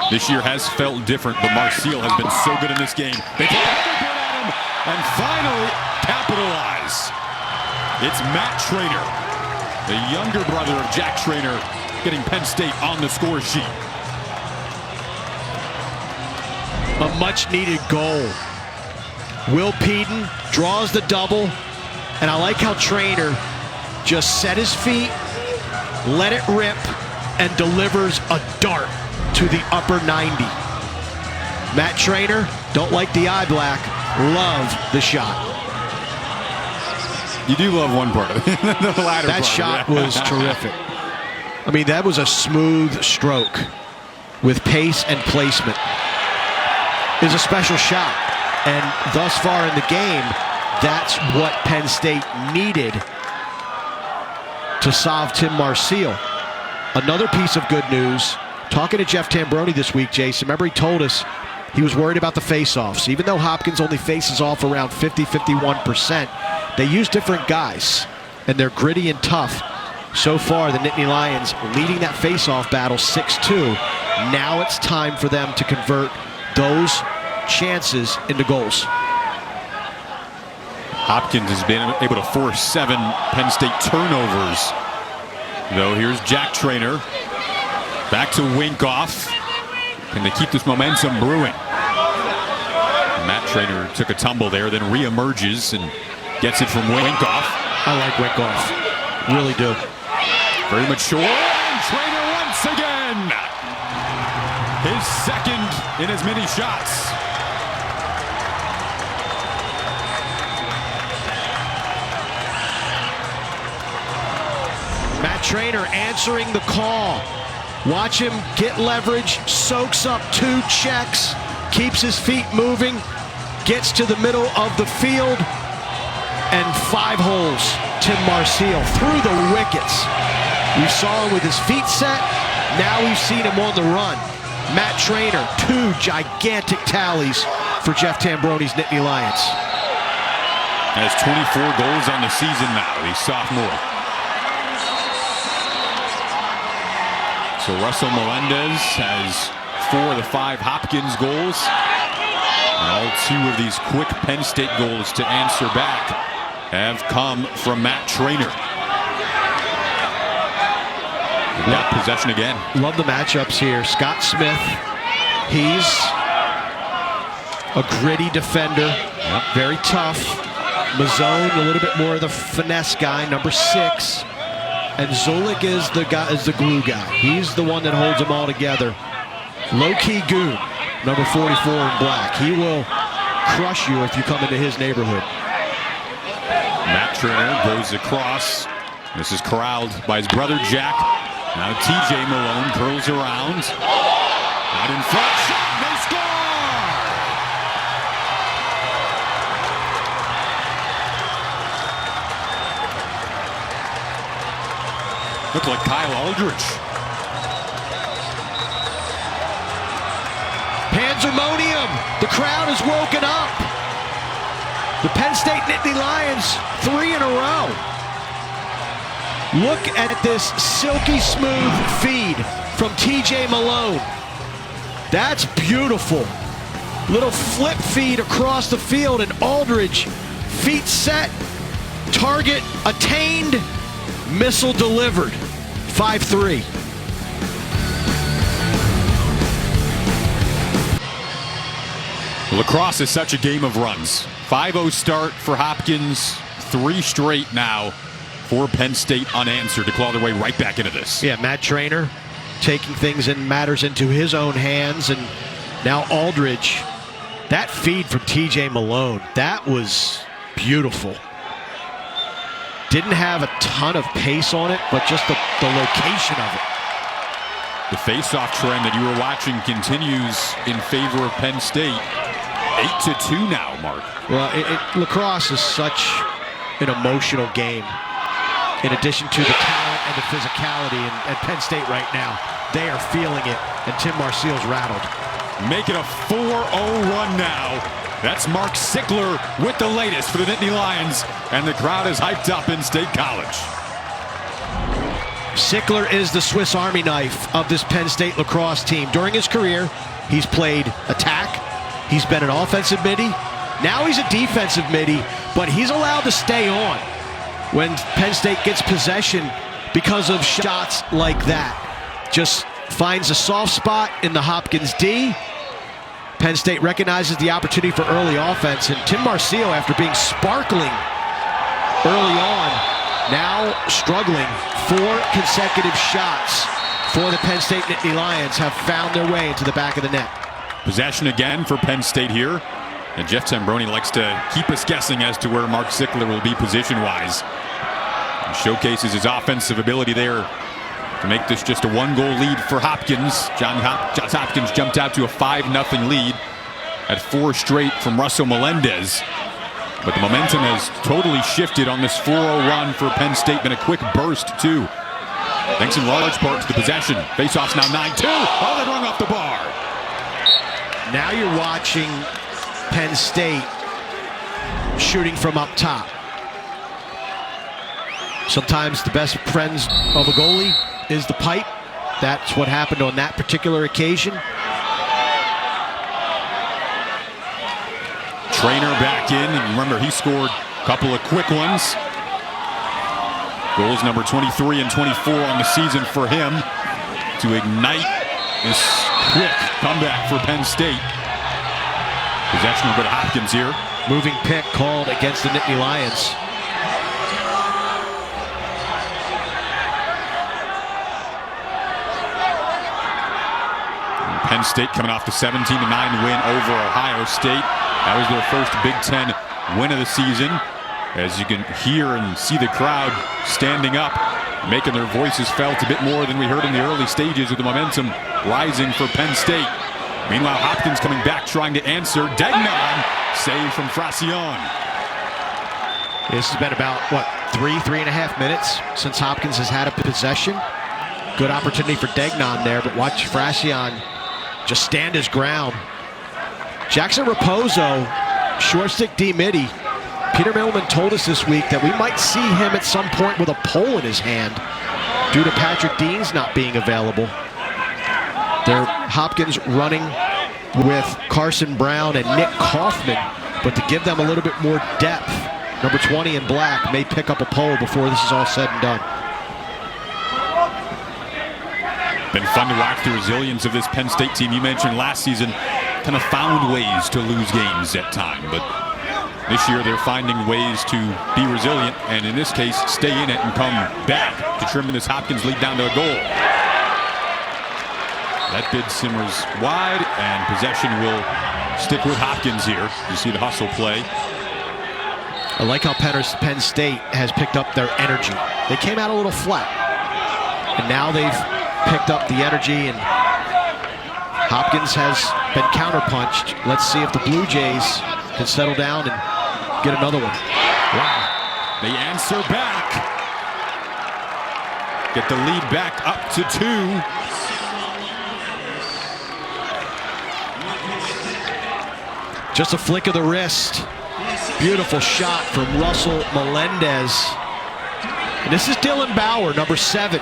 This year has felt different, but Marseille has been so good in this game. They take another good at him and finally capitalize. It's Matt Traynor, the younger brother of Jack Traynor, getting Penn State on the score sheet. A much-needed goal. Will Peden draws the double, and I like how Traynor just set his feet, let it rip, and delivers a dart to the upper 90. Matt Traynor, don't like the eye black, love the shot. You do love one part of it. The latter that part. Shot was terrific. I mean, that was a smooth stroke with pace and placement. It was a special shot. And thus far in the game, that's what Penn State needed to solve Tim Marseille. Another piece of good news, talking to Jeff Tambroni this week, Jason, remember he told us he was worried about the face-offs. Even though Hopkins only faces off around 50-51%, they use different guys, and they're gritty and tough. So far, the Nittany Lions leading that face-off battle 6-2. Now it's time for them to convert those chances into goals. Hopkins has been able to force 7 Penn State turnovers. Though here's Jack Traynor. Back to Winkoff. Can they keep this momentum brewing? Matt Traynor took a tumble there, then re-emerges and gets it from Winkoff. I like Winkoff. Really do. Very mature. And Traynor once again. His second in as many shots. Matt Traynor answering the call. Watch him get leverage, soaks up 2 checks, keeps his feet moving, gets to the middle of the field, and 5 holes. Tim Marseille through the wickets. We saw him with his feet set. Now we've seen him on the run. Matt Traynor, 2 gigantic tallies for Jeff Tambroni's Nittany Lions. Has 24 goals on the season now, the sophomore. So Russell Melendez has 4 of the 5 Hopkins goals. And all 2 of these quick Penn State goals to answer back have come from Matt Traynor. Got possession again. Love the matchups here. Scott Smith, he's a gritty defender, very tough. Mazone, a little bit more of the finesse guy, number 6. And Zulik is the guy, is the glue guy. He's the one that holds them all together. Low-key goon, number 44 in black. He will crush you if you come into his neighborhood. Matt Traynor goes across. This is corralled by his brother Jack. Now TJ Malone curls around. Out in front, shot, they score! Looked like Kyle Aldridge. Panzermonium, the crowd is woken up. The Penn State Nittany Lions, 3 in a row. Look at this silky smooth feed from TJ Malone. That's beautiful. Little flip feed across the field, and Aldridge, feet set, target attained, missile delivered. 5-3. Lacrosse is such a game of runs. 5-0 start for Hopkins, 3 straight now for Penn State unanswered to claw their way right back into this. Yeah, Matt Traynor taking things and matters into his own hands, and now Aldridge. That feed from TJ Malone, that was beautiful. Didn't have a ton of pace on it, but just the location of it. The face-off trend that you were watching continues in favor of Penn State. 8-2 now, Mark. Well, lacrosse is such an emotional game. In addition to the talent and the physicality, and Penn State right now, they are feeling it, and Tim Marcial's rattled. Make it a 4-0 run now. That's Mark Sickler with the latest for the Nittany Lions, and the crowd is hyped up in State College. Sickler is the Swiss Army knife of this Penn State lacrosse team. During his career, he's played attack, he's been an offensive midi, now he's a defensive midi, but he's allowed to stay on when Penn State gets possession because of shots like that. Just finds a soft spot in the Hopkins D. Penn State recognizes the opportunity for early offense, and Tim Marcial, after being sparkling early on, now struggling. 4 consecutive shots for the Penn State Nittany Lions have found their way into the back of the net. Possession again for Penn State here. And Jeff Tambroni likes to keep us guessing as to where Mark Sickler will be position-wise. He showcases his offensive ability there to make this just a 1-goal lead for Hopkins. Johns Hopkins jumped out to a 5-0 lead at 4 straight from Russell Melendez. But the momentum has totally shifted on this 4-0 run for Penn State. Been a quick burst, too. Thanks in large part to the possession. Faceoff's now 9-2. Oh, they rung off the bar. Now you're watching Penn State shooting from up top. Sometimes the best friends of a goalie is the pipe. That's what happened on that particular occasion. Traynor back in, and remember he scored a couple of quick ones. Goals number 23 and 24 on the season for him to ignite this quick comeback for Penn State. Possession will go to Hopkins here. Moving pick called against the Nittany Lions. Penn State coming off the 17-9 win over Ohio State. That was their first Big Ten win of the season. As you can hear and see the crowd standing up, making their voices felt a bit more than we heard in the early stages, with the momentum rising for Penn State. Meanwhile, Hopkins coming back, trying to answer. Degnon, save from Fracion. This has been about, what, 3.5 minutes since Hopkins has had a possession. Good opportunity for Degnon there, but watch Fracion just stand his ground. Jackson Raposo, short stick D midi. Peter Millman told us this week that we might see him at some point with a pole in his hand due to Patrick Dean's not being available. They're Hopkins running with Carson Brown and Nick Kaufman, but to give them a little bit more depth, number 20 in black may pick up a pole before this is all said and done. Been fun to watch the resilience of this Penn State team. You mentioned last season kind of found ways to lose games at time, but this year they're finding ways to be resilient, and in this case stay in it and come back to trim this Hopkins lead down to a goal. That bid simmers wide, and possession will stick with Hopkins here. You see the hustle play. I like how Penn State has picked up their energy. They came out a little flat, and now they've picked up the energy, and Hopkins has been counterpunched. Let's see if the Blue Jays can settle down and get another one. Wow. They answer back. Get the lead back up to 2. Just a flick of the wrist. Beautiful shot from Russell Melendez. And this is Dylan Bauer, number 7.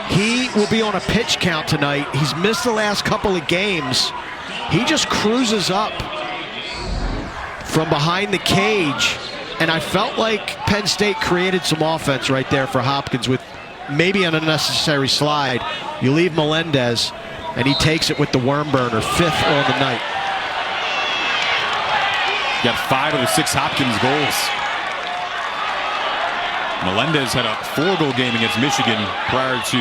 He will be on a pitch count tonight. He's missed the last couple of games. He just cruises up from behind the cage, and I felt like Penn State created some offense right there for Hopkins with maybe an unnecessary slide. You leave Melendez, and he takes it with the worm burner, 5th on the night. Got 5 of the 6 Hopkins goals. Melendez had a 4-goal game against Michigan prior to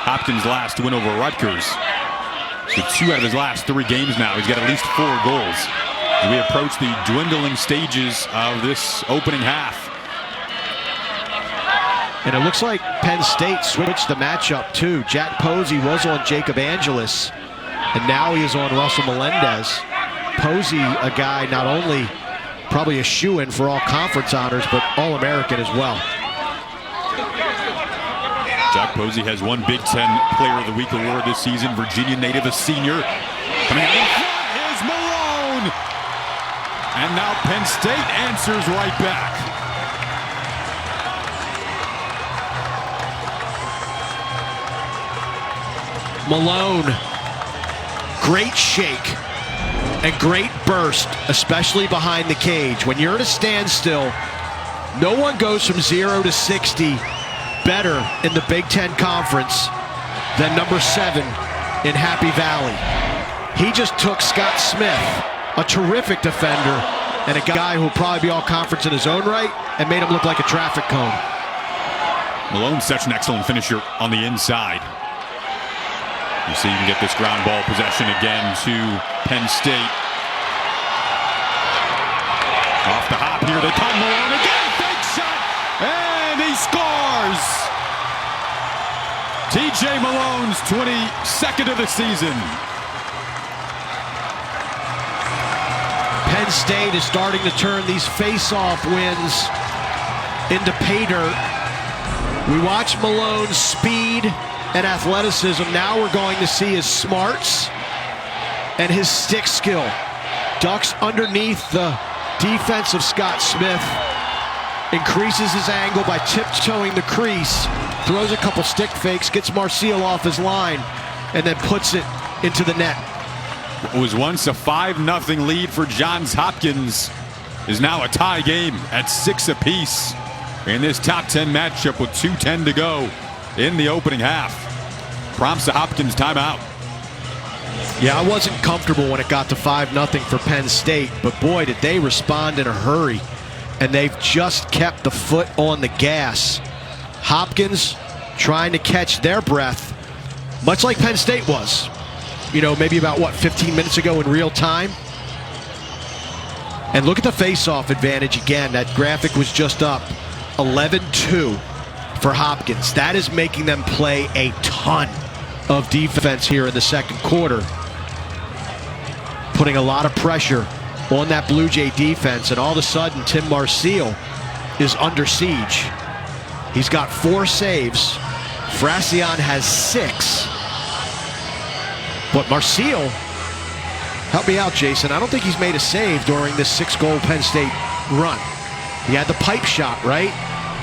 Hopkins' last win over Rutgers. So 2 out of his last 3 games now. He's got at least 4 goals. And we approach the dwindling stages of this opening half. And it looks like Penn State switched the matchup too. Jack Posey was on Jacob Angelis, and now he is on Russell Melendez. Posey, a guy not only probably a shoo-in for all conference honors, but All-American as well. Jack Posey has one Big Ten Player of the Week award this season. Virginia native, a senior. Coming out in front is Malone. And now Penn State answers right back. Malone, great shake and great burst, especially behind the cage. When you're at a standstill, no one goes from 0 to 60 better in the Big Ten Conference than number 7 in Happy Valley. He just took Scott Smith, a terrific defender, and a guy who will probably be all conference in his own right, and made him look like a traffic cone. Malone's such an excellent finisher on the inside. You see, you can get this ground ball possession again to Penn State. Off the hop here, they come. Malone again, big shot, and he scores! TJ Malone's 22nd of the season. Penn State is starting to turn these face-off wins into pay dirt. We watch Malone's speed and athleticism. Now we're going to see his smarts and his stick skill. Ducks underneath the defense of Scott Smith, increases his angle by tiptoeing the crease, throws a couple stick fakes, gets Marcial off his line, and then puts it into the net. What was once a 5-0 lead for Johns Hopkins is now a tie game at 6 apiece in this top 10 matchup with 2:10 to go in the opening half. Prompts the Hopkins timeout. Yeah, I wasn't comfortable when it got to 5-0 for Penn State, but boy, did they respond in a hurry. And they've just kept the foot on the gas. Hopkins trying to catch their breath, much like Penn State was. You know, maybe about, 15 minutes ago in real time? And look at the face-off advantage again. That graphic was just up. 11-2 for Hopkins. That is making them play a ton of defense here in the second quarter. Putting a lot of pressure on that Blue Jay defense, and all of a sudden Tim Marcial is under siege. He's got 4 saves. Fracion has 6. But Marcial, help me out, Jason, I don't think he's made a save during this 6-goal Penn State run. He had the pipe shot, right?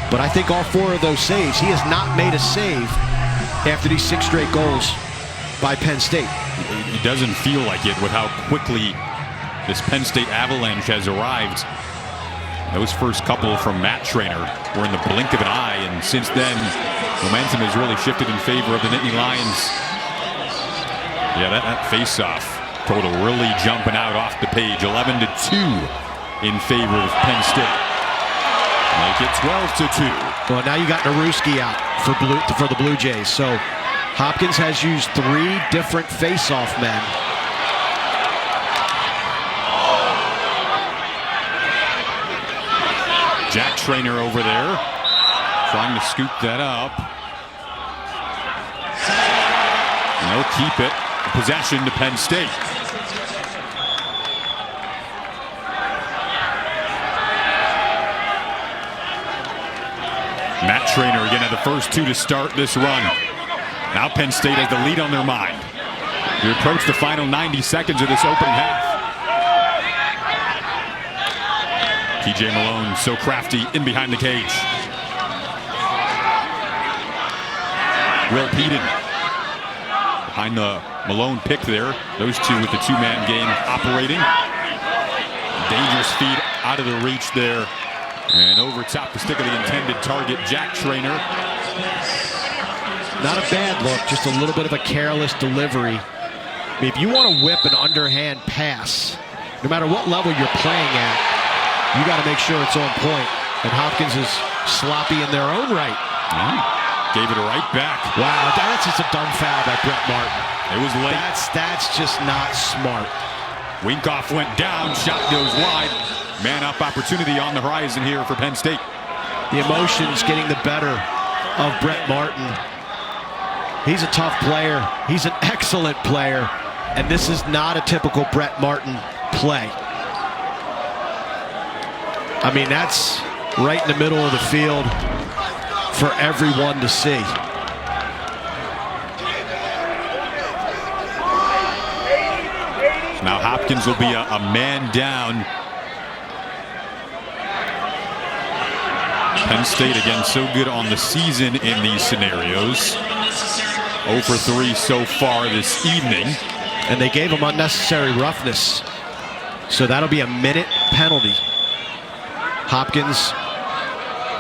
But I think all 4 of those saves, he has not made a save after these 6 straight goals by Penn State. It doesn't feel like it with how quickly this Penn State avalanche has arrived. Those first couple from Matt Traynor were in the blink of an eye, and since then, momentum has really shifted in favor of the Nittany Lions. Yeah, that face-off total really jumping out off the page. 11-2 in favor of Penn State. Make it 12-2. Well, now you got Naruski out for the Blue Jays. So Hopkins has used 3 different face-off men. Jack Traynor over there, trying to scoop that up. And they'll keep it. Possession to Penn State. Matt Traynor again at the first 2 to start this run. Now Penn State has the lead on their mind. We approach the final 90 seconds of this opening half. TJ Malone so crafty in behind the cage. Will Peden behind the Malone pick there. Those 2 with the 2-man game operating. Dangerous feed out of the reach there. And over top the stick of the intended target, Jack Traynor. Not a bad look, just a little bit of a careless delivery. I mean, if you want to whip an underhand pass, no matter what level you're playing at, you got to make sure it's on point. And Hopkins is sloppy in their own right. Gave it right back. Wow, that's just a dumb foul by Brett Martin. It was late. That's just not smart. Winkoff went down, shot goes wide. Man-up opportunity on the horizon here for Penn State. The emotions getting the better of Brett Martin. He's a tough player. He's an excellent player. And this is not a typical Brett Martin play. I mean, that's right in the middle of the field for everyone to see. Now Hopkins will be a man down. Penn State, again, so good on the season in these scenarios. 0 for 3 so far this evening. And they gave him unnecessary roughness. So that'll be a minute penalty. Hopkins,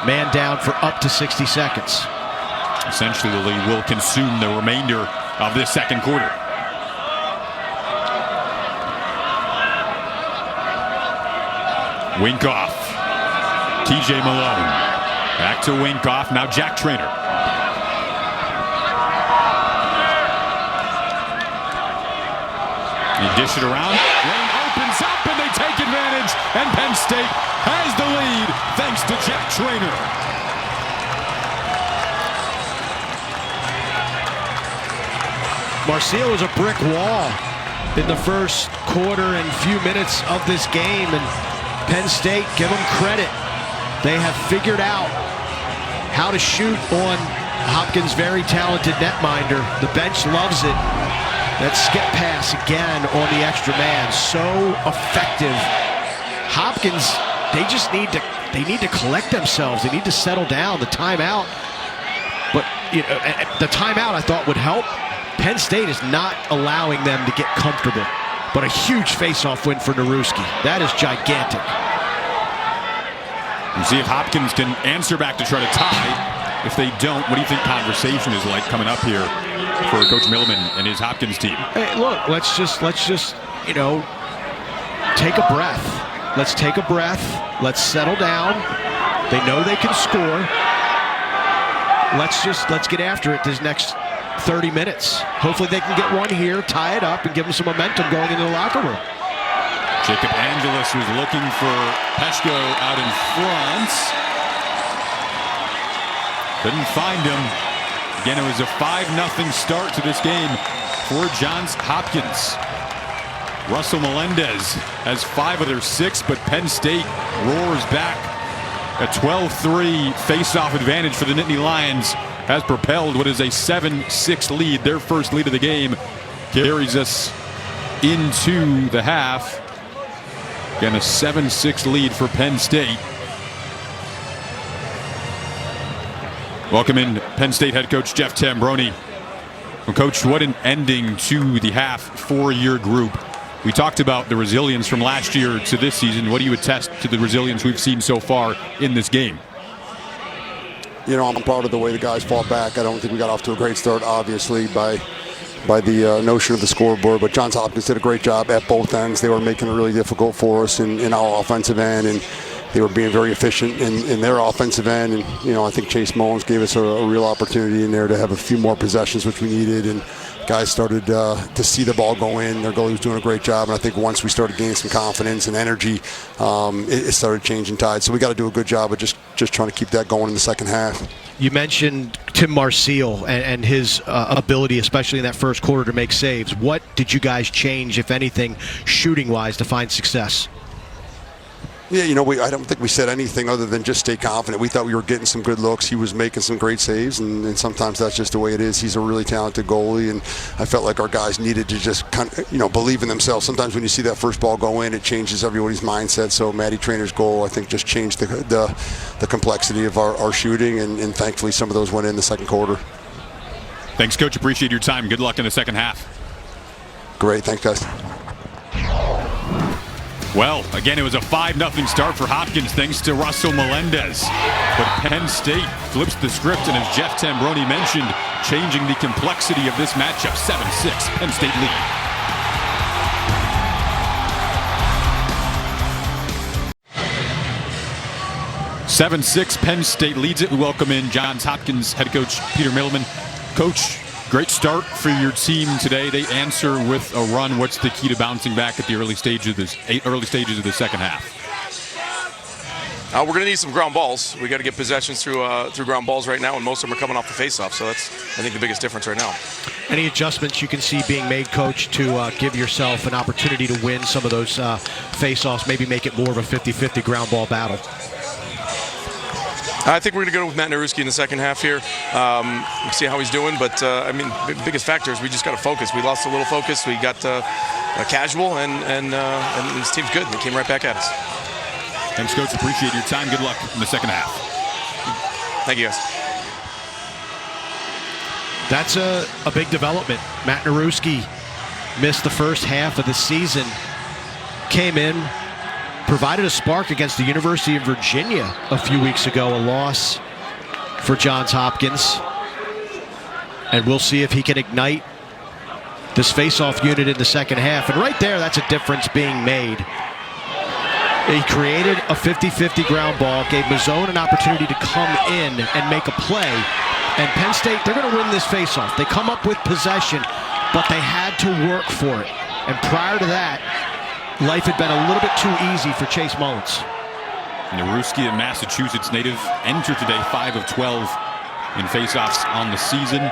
man down for up to 60 seconds. Essentially, the lead will consume the remainder of this second quarter. Winkoff. TJ Malone. Back to Winkoff. Now Jack Traynor. You dish it around. Lane opens up and they take advantage. And Penn State has the lead thanks to Jack Traynor. Marcio was a brick wall in the first quarter and few minutes of this game. And Penn State, give them credit. They have figured out how to shoot on Hopkins' very talented netminder. The bench loves it. That skip pass again on the extra man, so effective. Hopkins, they just need to collect themselves. They need to settle down. The timeout, but the timeout I thought would help. Penn State is not allowing them to get comfortable. But a huge face-off win for Naruski. That is gigantic. And see if Hopkins can answer back to try to tie. If they don't, what do you think conversation is like coming up here for Coach Milliman and his Hopkins team? Hey, look, let's just take a breath. Let's take a breath. Let's settle down. They know they can score. Let's get after it this next 30 minutes. Hopefully they can get one here, tie it up, and give them some momentum going into the locker room. Jacob Angelis was looking for Peshko out in front. Couldn't find him. Again, it was a 5-0 start to this game for Johns Hopkins. Russell Melendez has 5 of their 6, but Penn State roars back. A 12-3 face-off advantage for the Nittany Lions has propelled what is a 7-6 lead. Their first lead of the game carries us into the half. Again, a 7-6 lead for Penn State. Welcome in Penn State head coach Jeff Tambroni. Well, Coach, what an ending to the half for your group. We talked about the resilience from last year to this season. What do you attest to the resilience we've seen so far in this game? You know, I'm proud of the way the guys fought back. I don't think we got off to a great start, obviously, by the notion of the scoreboard. But Johns Hopkins did a great job at both ends. They were making it really difficult for us in our offensive end, and they were being very efficient in their offensive end. And, you know, I think Chase Mullins gave us a real opportunity in there to have a few more possessions, which we needed. And guys started to see the ball go in. Their goalie was doing a great job. And I think once we started gaining some confidence and energy, it started changing tides. So we got to do a good job of just trying to keep that going in the second half. You mentioned Tim Marcial and his ability, especially in that first quarter, to make saves. What did you guys change, if anything, shooting-wise, to find success? Yeah, you know, I don't think we said anything other than just stay confident. We thought we were getting some good looks. He was making some great saves, and sometimes that's just the way it is. He's a really talented goalie, and I felt like our guys needed to just kind of, believe in themselves. Sometimes when you see that first ball go in, it changes everybody's mindset. So Matty Traynor's goal, I think, just changed the complexity of our shooting, and thankfully some of those went in the second quarter. Thanks, Coach. Appreciate your time. Good luck in the second half. Great. Thanks, guys. Well, again, it was a 5-0 start for Hopkins thanks to Russell Melendez. But Penn State flips the script, and as Jeff Tambroni mentioned, changing the complexity of this matchup. 7-6, Penn State lead. 7-6, Penn State leads it. We welcome in Johns Hopkins head coach Peter Milliman. Coach, great start for your team today. They answer with a run. What's the key to bouncing back at the early stages of the second half? We're going to need some ground balls. We got to get possessions through ground balls right now, and most of them are coming off the faceoff. So that's, I think, the biggest difference right now. Any adjustments you can see being made, Coach, to give yourself an opportunity to win some of those faceoffs, maybe make it more of a 50-50 ground ball battle? I think we're going to go with Matt Naruski in the second half here. See how he's doing, but I mean, the biggest factor is we just got to focus. We lost a little focus. We got casual, and this team's good. They came right back at us. Thanks, Coach. Appreciate your time. Good luck in the second half. Thank you, guys. That's a big development. Matt Naruski missed the first half of the season. Came in, provided a spark against the University of Virginia a few weeks ago, a loss for Johns Hopkins. And we'll see if he can ignite this face-off unit in the second half. And right there, that's a difference being made. He created a 50-50 ground ball, gave Malone an opportunity to come in and make a play. And Penn State, they're going to win this face-off. They come up with possession, but they had to work for it. And prior to that, life had been a little bit too easy for Chase Mullins. Naruski, a Massachusetts native, entered today 5 of 12 in face-offs on the season.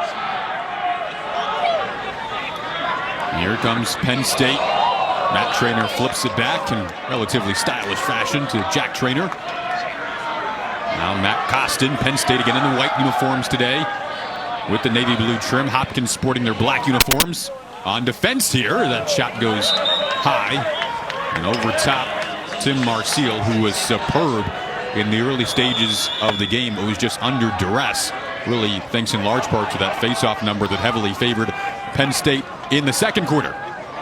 Here comes Penn State. Matt Traynor flips it back in relatively stylish fashion to Jack Traynor. Now Matt Costin, Penn State again in the white uniforms today with the navy blue trim. Hopkins sporting their black uniforms. On defense here, that shot goes high. And over top, Tim Marcial, who was superb in the early stages of the game. It was just under duress, really thanks in large part to that face-off number that heavily favored Penn State in the second quarter.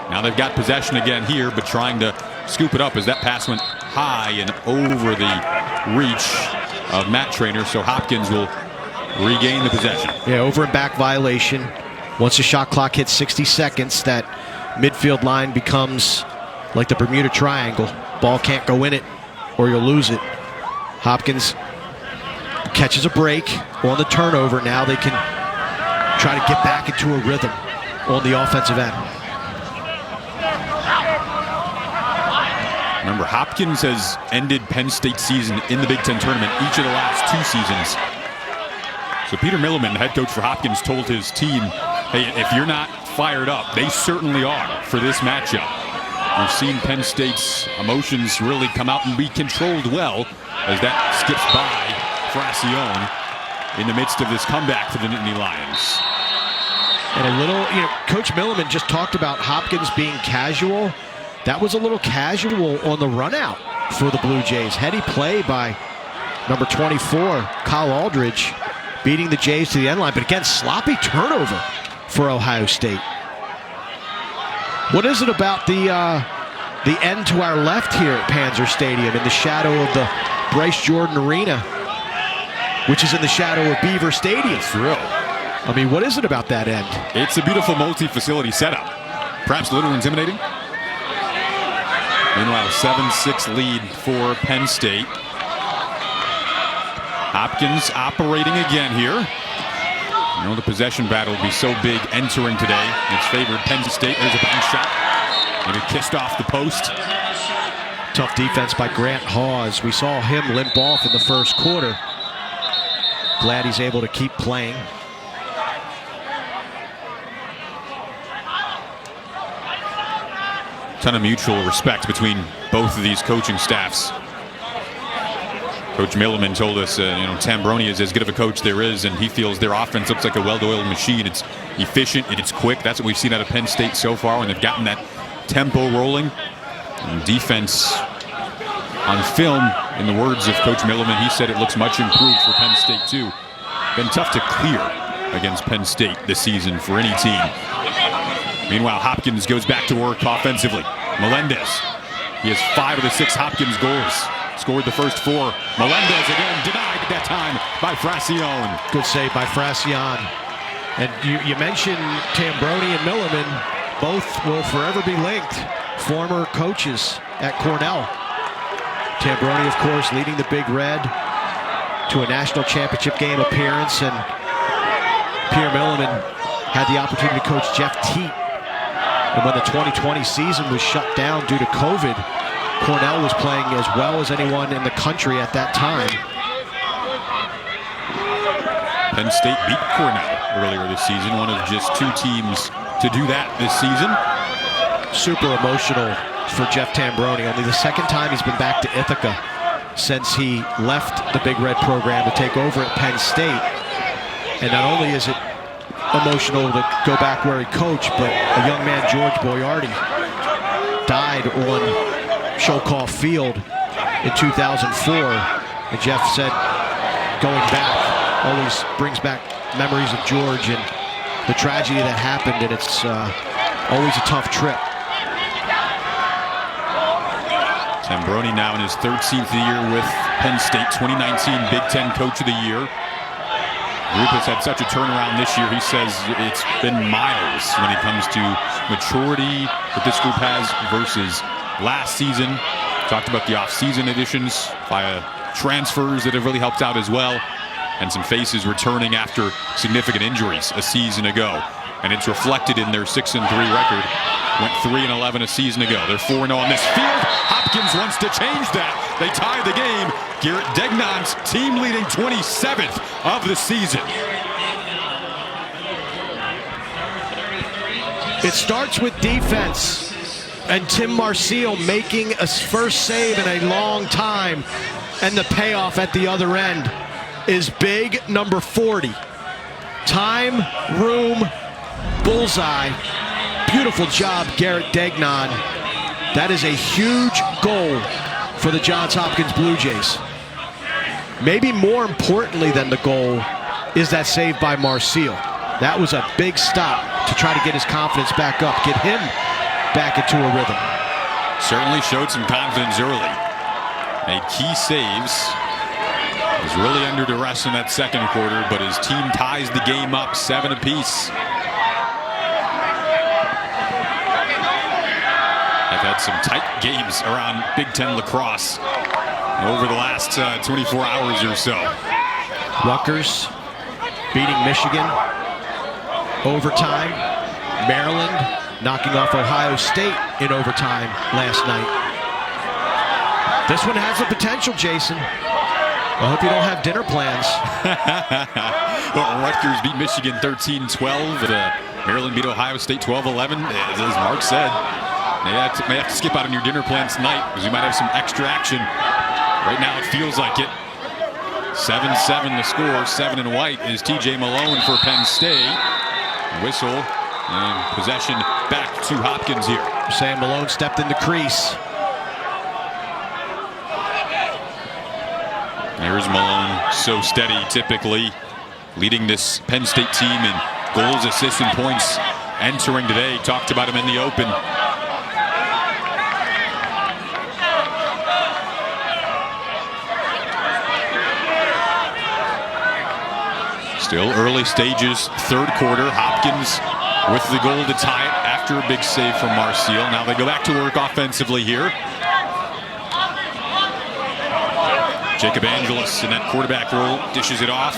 Now they've got possession again here, but trying to scoop it up as that pass went high and over the reach of Matt Traynor, so Hopkins will regain the possession. Yeah, over and back violation. Once the shot clock hits 60 seconds, that midfield line becomes like the Bermuda Triangle. Ball can't go in it or you'll lose it. Hopkins catches a break on the turnover. Now they can try to get back into a rhythm on the offensive end. Remember, Hopkins has ended Penn State's season in the Big Ten tournament each of the last 2 seasons. So Peter Milliman, the head coach for Hopkins, told his team, hey, if you're not fired up, they certainly are for this matchup. We've seen Penn State's emotions really come out and be controlled well as that skips by Frazione in the midst of this comeback for the Nittany Lions. And a little, Coach Milliman just talked about Hopkins being casual. That was a little casual on the run out for the Blue Jays. Heady play by number 24, Kyle Aldridge, beating the Jays to the end line. But again, sloppy turnover for Ohio State. What is it about the end to our left here at Panzer Stadium in the shadow of the Bryce Jordan Arena, which is in the shadow of Beaver Stadium? Real. I mean, what is it about that end? It's a beautiful multi-facility setup. Perhaps a little intimidating. Meanwhile, 7-6 lead for Penn State. Hopkins operating again here. You know, the possession battle will be so big entering today. It's favored Penn State. There's a bounce shot. Maybe kissed off the post. Tough defense by Grant Hawes. We saw him limp off in the first quarter. Glad he's able to keep playing. Ton of mutual respect between both of these coaching staffs. Coach Milliman told us, Tambroni is as good of a coach there is, and he feels their offense looks like a well-oiled machine. It's efficient and it's quick. That's what we've seen out of Penn State so far when they've gotten that tempo rolling. And defense on film, in the words of Coach Milliman, he said it looks much improved for Penn State too. Been tough to clear against Penn State this season for any team. Meanwhile, Hopkins goes back to work offensively. Melendez, he has 5 of the 6 Hopkins goals. Scored the first 4. Melendez again denied that time by Frazione. Good save by Frazione. And you mentioned Tambroni and Milliman. Both will forever be linked. Former coaches at Cornell. Tambroni, of course, leading the Big Red to a national championship game appearance, and Peter Milliman had the opportunity to coach Jeff Teat. And when the 2020 season was shut down due to COVID, Cornell was playing as well as anyone in the country at that time. Penn State beat Cornell earlier this season, one of just 2 teams to do that this season. Super emotional for Jeff Tambroni. Only the second time he's been back to Ithaca since he left the Big Red program to take over at Penn State. And not only is it emotional to go back where he coached, but a young man, George Boyardi, died on Sholkoff Field in 2004. And Jeff said going back always brings back memories of George and the tragedy that happened, and it's always a tough trip. Tambroni now in his 13th year with Penn State, 2019 Big Ten Coach of the Year. The group has had such a turnaround this year. He says it's been miles when it comes to maturity that this group has versus last season. Talked about the off-season additions via transfers that have really helped out as well, and some faces returning after significant injuries a season ago. And it's reflected in their 6-3 record. Went 3-11 a season ago. They're 4-0 on this field. Hopkins wants to change that. They tie the game. Garrett Degnon's team-leading 27th of the season. It starts with defense, and Tim Marcille making a first save in a long time, and the payoff at the other end is big, number 40. Time, room, bullseye. Beautiful job, Garrett Degnon. That is a huge goal for the Johns Hopkins Blue Jays. Maybe more importantly than the goal is that save by Marcille. That was a big stop to try to get his confidence back up, get him back into a rhythm. Certainly showed some confidence early. Made key saves. Was really under duress in that second quarter, but his team ties the game up 7 apiece. I've had some tight games around Big Ten lacrosse over the last 24 hours or so. Rutgers beating Michigan. Overtime. Maryland knocking off Ohio State in overtime last night. This one has the potential, Jason. I hope you don't have dinner plans. Well, Rutgers beat Michigan 13-12. Maryland beat Ohio State 12-11. As Mark said, may have to skip out on your dinner plans tonight because you might have some extra action. Right now it feels like it. 7-7 the score. 7 in white is TJ Malone for Penn State. Whistle and possession back to Hopkins here. Sam Malone stepped in the crease. There's Malone, so steady typically, leading this Penn State team in goals, assists, and points entering today. Talked about him in the open. Still early stages, third quarter. Hopkins with the goal to tie it after a big save from Marcille. Now they go back to work offensively here. Jacob Angelis in that quarterback role dishes it off.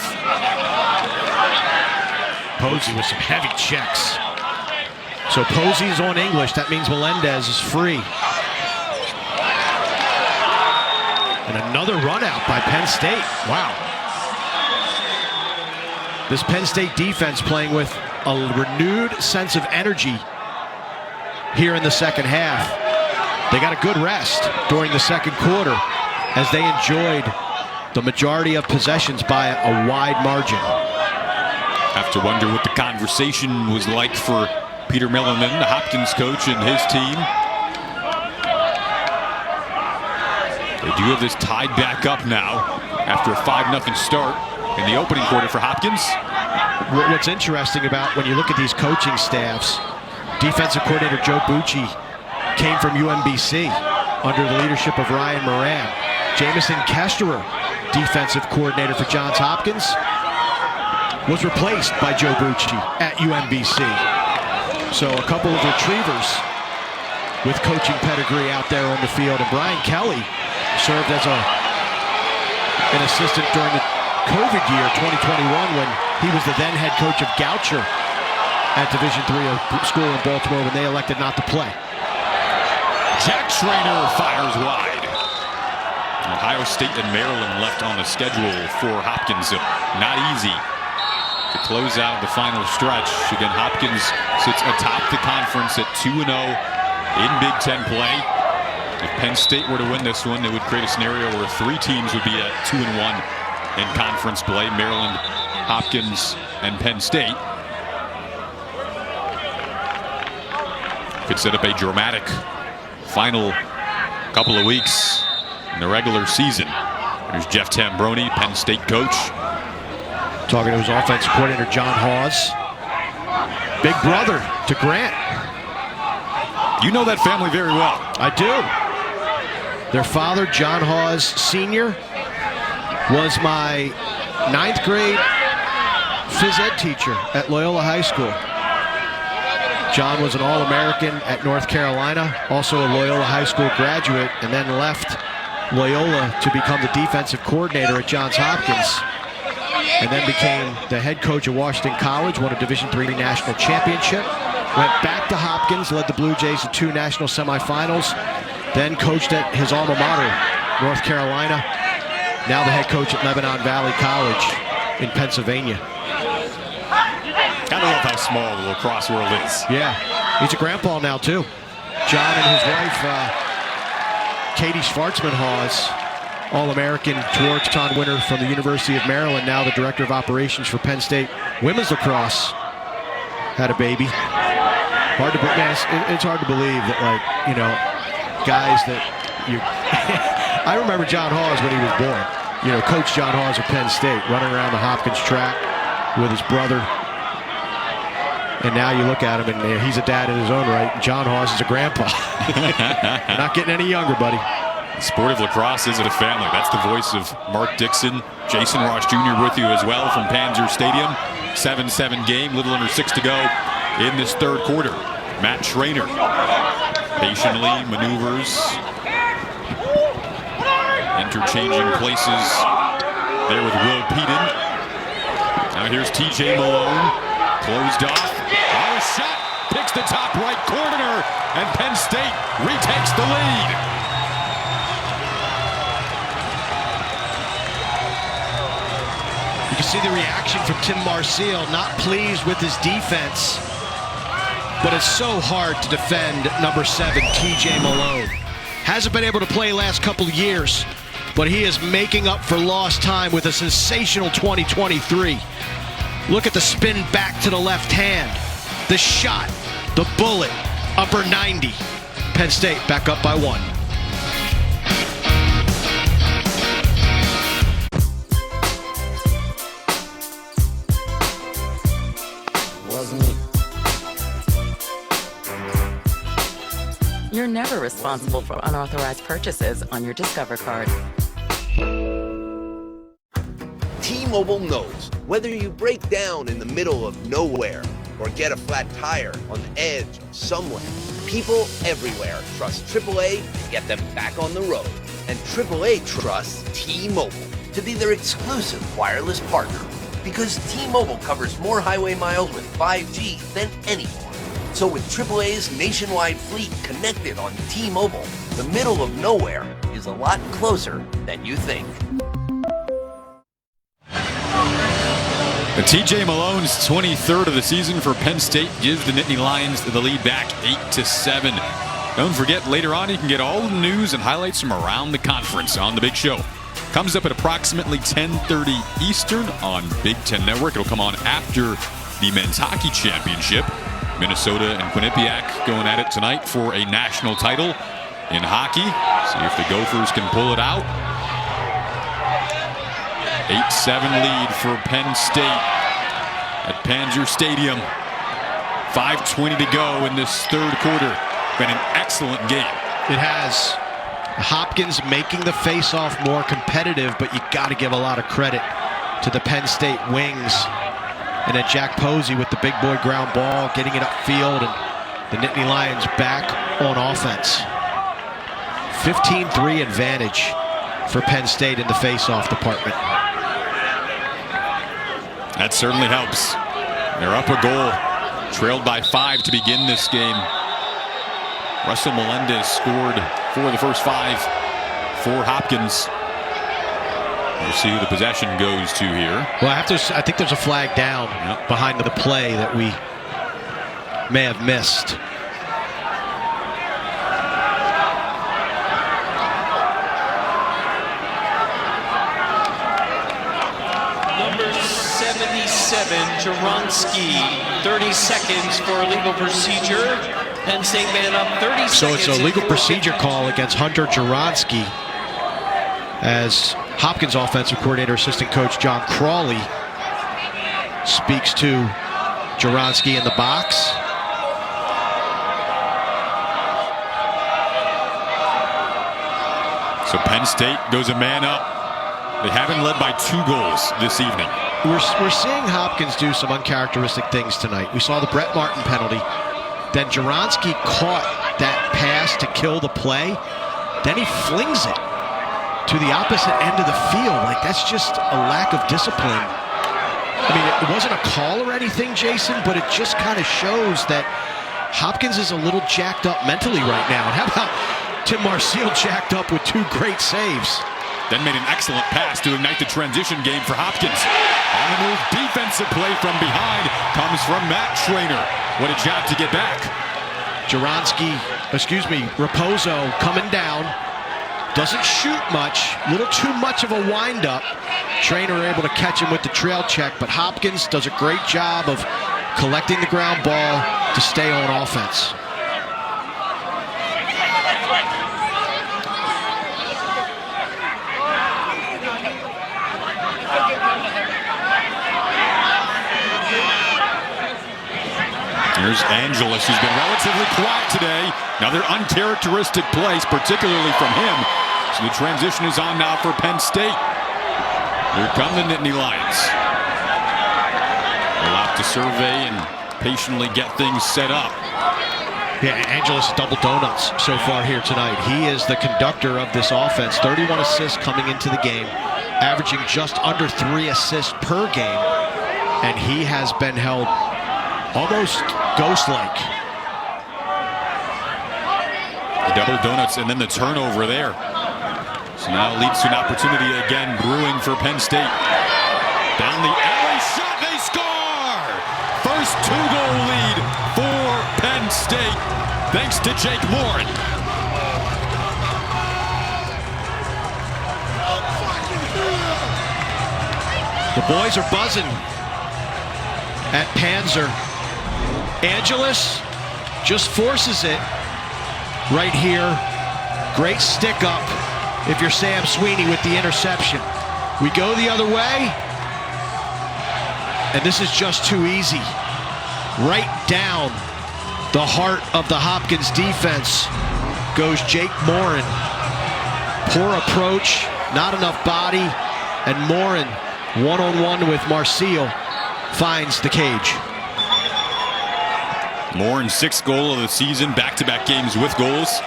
Posey with some heavy checks. So Posey's on English. That means Melendez is free. And another run out by Penn State. Wow. This Penn State defense playing with a renewed sense of energy here in the second half. They got a good rest during the second quarter as they enjoyed the majority of possessions by a wide margin. Have to wonder what the conversation was like for Peter Milliman, the Hopkins coach, and his team. They do have this tied back up now after a 5-0 start in the opening quarter for Hopkins. What's interesting about when you look at these coaching staffs, defensive coordinator Joe Bucci came from UMBC under the leadership of Ryan Morin. Jamison Kesterer, defensive coordinator for Johns Hopkins, was replaced by Joe Bucci at UMBC. So a couple of retrievers with coaching pedigree out there on the field. And Brian Kelly served as an assistant during the COVID year, 2021, when he was the then head coach of Goucher at Division III school in Baltimore when they elected not to play. Jack Traynor fires wide. Ohio State and Maryland left on the schedule for Hopkins. Not easy to close out the final stretch. Again, Hopkins sits atop the conference at 2-0 in Big Ten play. If Penn State were to win this one, it would create a scenario where 3 teams would be at 2-1 in conference play: Maryland, Hopkins, and Penn State. Could set up a dramatic final couple of weeks in the regular season. There's Jeff Tambroni, Penn State coach. Talking to his offensive coordinator, John Hawes. Big brother to Grant. You know that family very well. I do. Their father, John Hawes Sr., was my 9th grade phys ed teacher at Loyola High School. John was an All-American at North Carolina, also a Loyola High School graduate, and then left Loyola to become the defensive coordinator at Johns Hopkins, and then became the head coach at Washington College, won a Division III national championship, went back to Hopkins, led the Blue Jays to 2 national semifinals, then coached at his alma mater, North Carolina, now the head coach at Lebanon Valley College in Pennsylvania. Gotta love how small the lacrosse world is. Yeah, he's a grandpa now too. John and his wife, Katie Schwartzman Hawes, All-American Georgetown winner from the University of Maryland, now the director of operations for Penn State women's lacrosse, had a baby. Hard to, it's hard to believe that, like, you know, guys that you. I remember John Hawes when he was born. You know, Coach John Hawes of Penn State, running around the Hopkins track with his brother. And now you look at him, and he's a dad in his own right. John Hawes is a grandpa. Not getting any younger, buddy. The sport of lacrosse is a family. That's the voice of Mark Dixon. Jason Ross Jr. with you as well from Panzer Stadium. 7-7 game, little under 6 to go in this 3rd quarter. Matt Traynor patiently maneuvers, interchanging places there with Will Peden. Now here's TJ Malone, closed off. Oh, a shot, picks the top right corner, and Penn State retakes the lead. You can see the reaction from Tim Marseille, not pleased with his defense, but it's so hard to defend number 7, TJ Malone. Hasn't been able to play last couple of years, but he is making up for lost time with a sensational 2023. Look at the spin back to the left hand, the shot, the bullet, upper 90. Penn State back up by 1. You're never responsible for unauthorized purchases on your Discover card. T-Mobile knows whether you break down in the middle of nowhere or get a flat tire on the edge of somewhere, people everywhere trust AAA to get them back on the road. And AAA trusts T-Mobile to be their exclusive wireless partner, because T-Mobile covers more highway miles with 5G than anyone. So with AAA's nationwide fleet connected on T-Mobile, the middle of nowhere is a lot closer than you think. And TJ Malone's 23rd of the season for Penn State gives the Nittany Lions the lead back 8-7. Don't forget, later on you can get all the news and highlights from around the conference on The Big Show. Comes up at approximately 10:30 Eastern on Big Ten Network. It'll come on after the men's hockey championship. Minnesota and Quinnipiac going at it tonight for a national title in hockey. See if the Gophers can pull it out. 8-7 lead for Penn State at Panzer Stadium. 5:20 to go in this 3rd quarter. Been an excellent game. It has. Hopkins making the face-off more competitive, but you got to give a lot of credit to the Penn State wings. And then Jack Posey with the big boy ground ball, getting it upfield, and the Nittany Lions back on offense. 15-3 advantage for Penn State in the face-off department. That certainly helps. They're up a goal, trailed by 5 to begin this game. Russell Melendez scored for the first 5 for Hopkins. We'll see who the possession goes to here. Well, I think there's a flag down behind the play that we may have missed. Number 77, Jaronsky, 30 seconds for legal procedure. Penn State man up 30 seconds. So it's a legal procedure call against Hunter Jaronsky as Hopkins offensive coordinator, assistant coach John Crawley speaks to Jaronsky in the box. So Penn State goes a man up. They haven't led by 2 goals this evening. We're seeing Hopkins do some uncharacteristic things tonight. We saw the Brett Martin penalty. Then Jaronsky caught that pass to kill the play. Then he flings it to the opposite end of the field. Like, that's just a lack of discipline. I mean, it wasn't a call or anything, Jason, but it just kind of shows that Hopkins is a little jacked up mentally right now. And how about Tim Marcille jacked up with 2 great saves? Then made an excellent pass to ignite the transition game for Hopkins. On the move, defensive play from behind comes from Matt Traynor. What a job to get back. Raposo coming down. Doesn't shoot much. A little too much of a windup. Traynor able to catch him with the trail check, but Hopkins does a great job of collecting the ground ball to stay on offense. Here's Angeles, who's been relatively quiet today. Another uncharacteristic place, particularly from him. So the transition is on now for Penn State. Here come the Nittany Lions. They'll have to survey and patiently get things set up. Yeah, Angeles double donuts so far here tonight. He is the conductor of this offense. 31 assists coming into the game, averaging just under 3 assists per game. And he has been held almost ghost-like. The double donuts and then the turnover there. So now it leads to an opportunity again brewing for Penn State. Down the alley shot, they score! First 2-goal lead for Penn State, thanks to Jake Morin. The boys are buzzing at Panzer. Angeles just forces it right here. Great stick up if you're Sam Sweeney with the interception. We go the other way, and this is just too easy. Right down the heart of the Hopkins defense goes Jake Morin. Poor approach, not enough body, and Morin, one-on-one with Marcille, finds the cage. Morin's 6th goal of the season, back-to-back games with goals.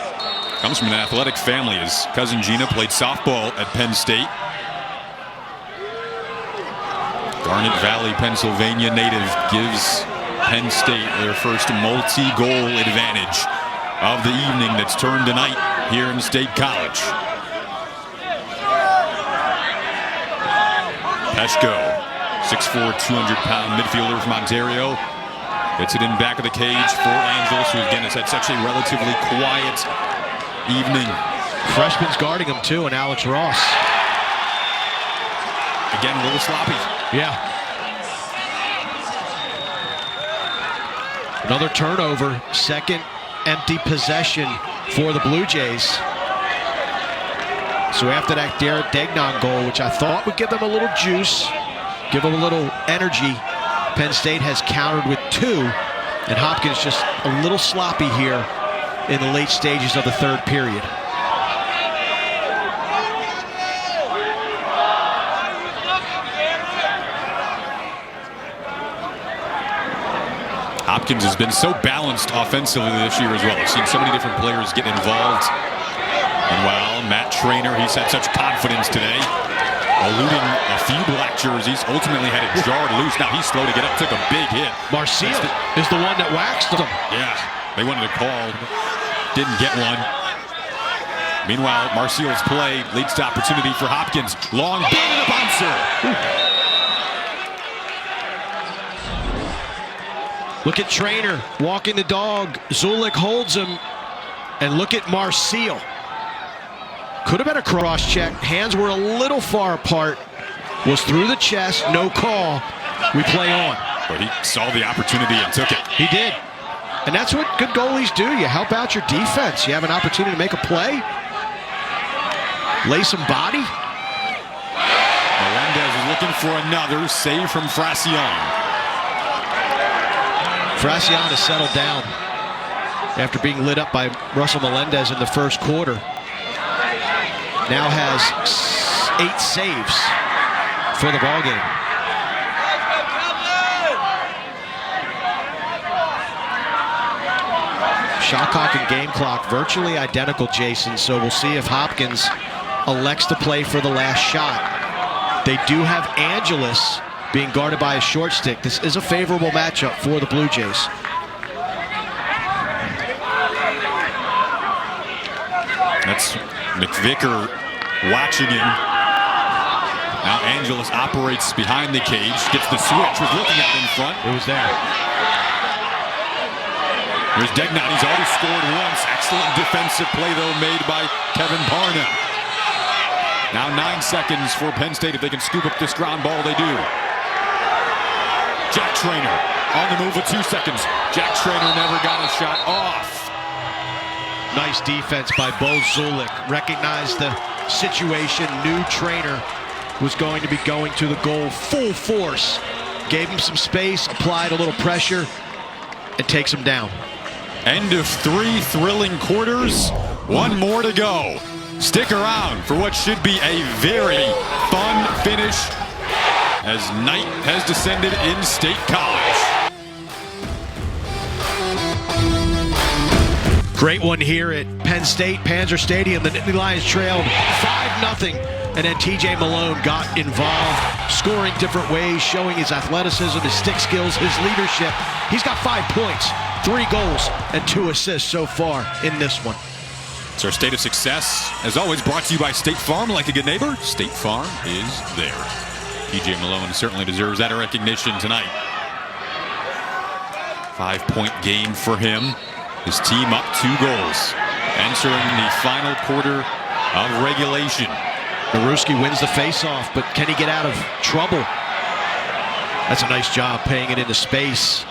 Comes from an athletic family. His cousin Gina played softball at Penn State. Garnet Valley, Pennsylvania native gives Penn State their first multi-goal advantage of the evening that's turned tonight here in State College. Peshko, 6'4", 200-pound midfielder from Ontario. Gets it in back of the cage for Angeles, who again has had such a relatively quiet evening. Freshman's guarding him too, and Alex Ross. Again, a little sloppy. Yeah. Another turnover, second empty possession for the Blue Jays. So after that Garrett Degnon goal, which I thought would give them a little juice, give them a little energy, Penn State has countered with 2, and Hopkins just a little sloppy here in the late stages of the 3rd period. Hopkins has been so balanced offensively this year as well. We've seen so many different players get involved. And while Matt Traynor, he's had such confidence today. eluding a few black jerseys, ultimately had it jarred loose. Now he's slow to get up, took a big hit. Marcel is the one that waxed him. Yeah, they wanted a call, didn't get one. Meanwhile, Marcial's play leads to opportunity for Hopkins. Long ball to the Panzer. Look at Traynor walking the dog. Zulik holds him. And look at Marcel. Could have been a cross check. Hands were a little far apart. Was through the chest. No call. We play on. But he saw the opportunity and took it. He did. And that's what good goalies do. You help out your defense. You have an opportunity to make a play. Lay some body. Melendez is looking for another save from Frazion. Frazion has settled down after being lit up by Russell Melendez in the first quarter. Now has 8 saves for the ballgame. Shot clock and game clock virtually identical, Jason, so we'll see if Hopkins elects to play for the last shot. They do have Angeles being guarded by a short stick. This is a favorable matchup for the Blue Jays. That's McVicker watching him. Now Angeles operates behind the cage, gets the switch, was looking at it in front. It was there. Here's Degnon, he's already scored once. Excellent defensive play, though, made by Kevin Parnell. Now 9 seconds for Penn State. If they can scoop up this ground ball, they do. Jack Traynor on the move with 2 seconds. Jack Traynor never got a shot off. Nice defense by Bo Zulik. Recognized the situation. Knew Traynor was going to be going to the goal full force. Gave him some space, applied a little pressure, and takes him down. End of 3 thrilling quarters. 1 more to go. Stick around for what should be a very fun finish as night has descended in State College. Great one here at Penn State, Panzer Stadium. The Nittany Lions trailed 5-0, and then TJ Malone got involved, scoring different ways, showing his athleticism, his stick skills, his leadership. He's got 5 points, 3 goals, and 2 assists so far in this one. It's our State of Success, as always, brought to you by State Farm. Like a good neighbor, State Farm is there. TJ Malone certainly deserves that recognition tonight. 5-point game for him. His team up 2 goals. Entering the final quarter of regulation. Naruski wins the faceoff, but can he get out of trouble? That's a nice job paying it into space.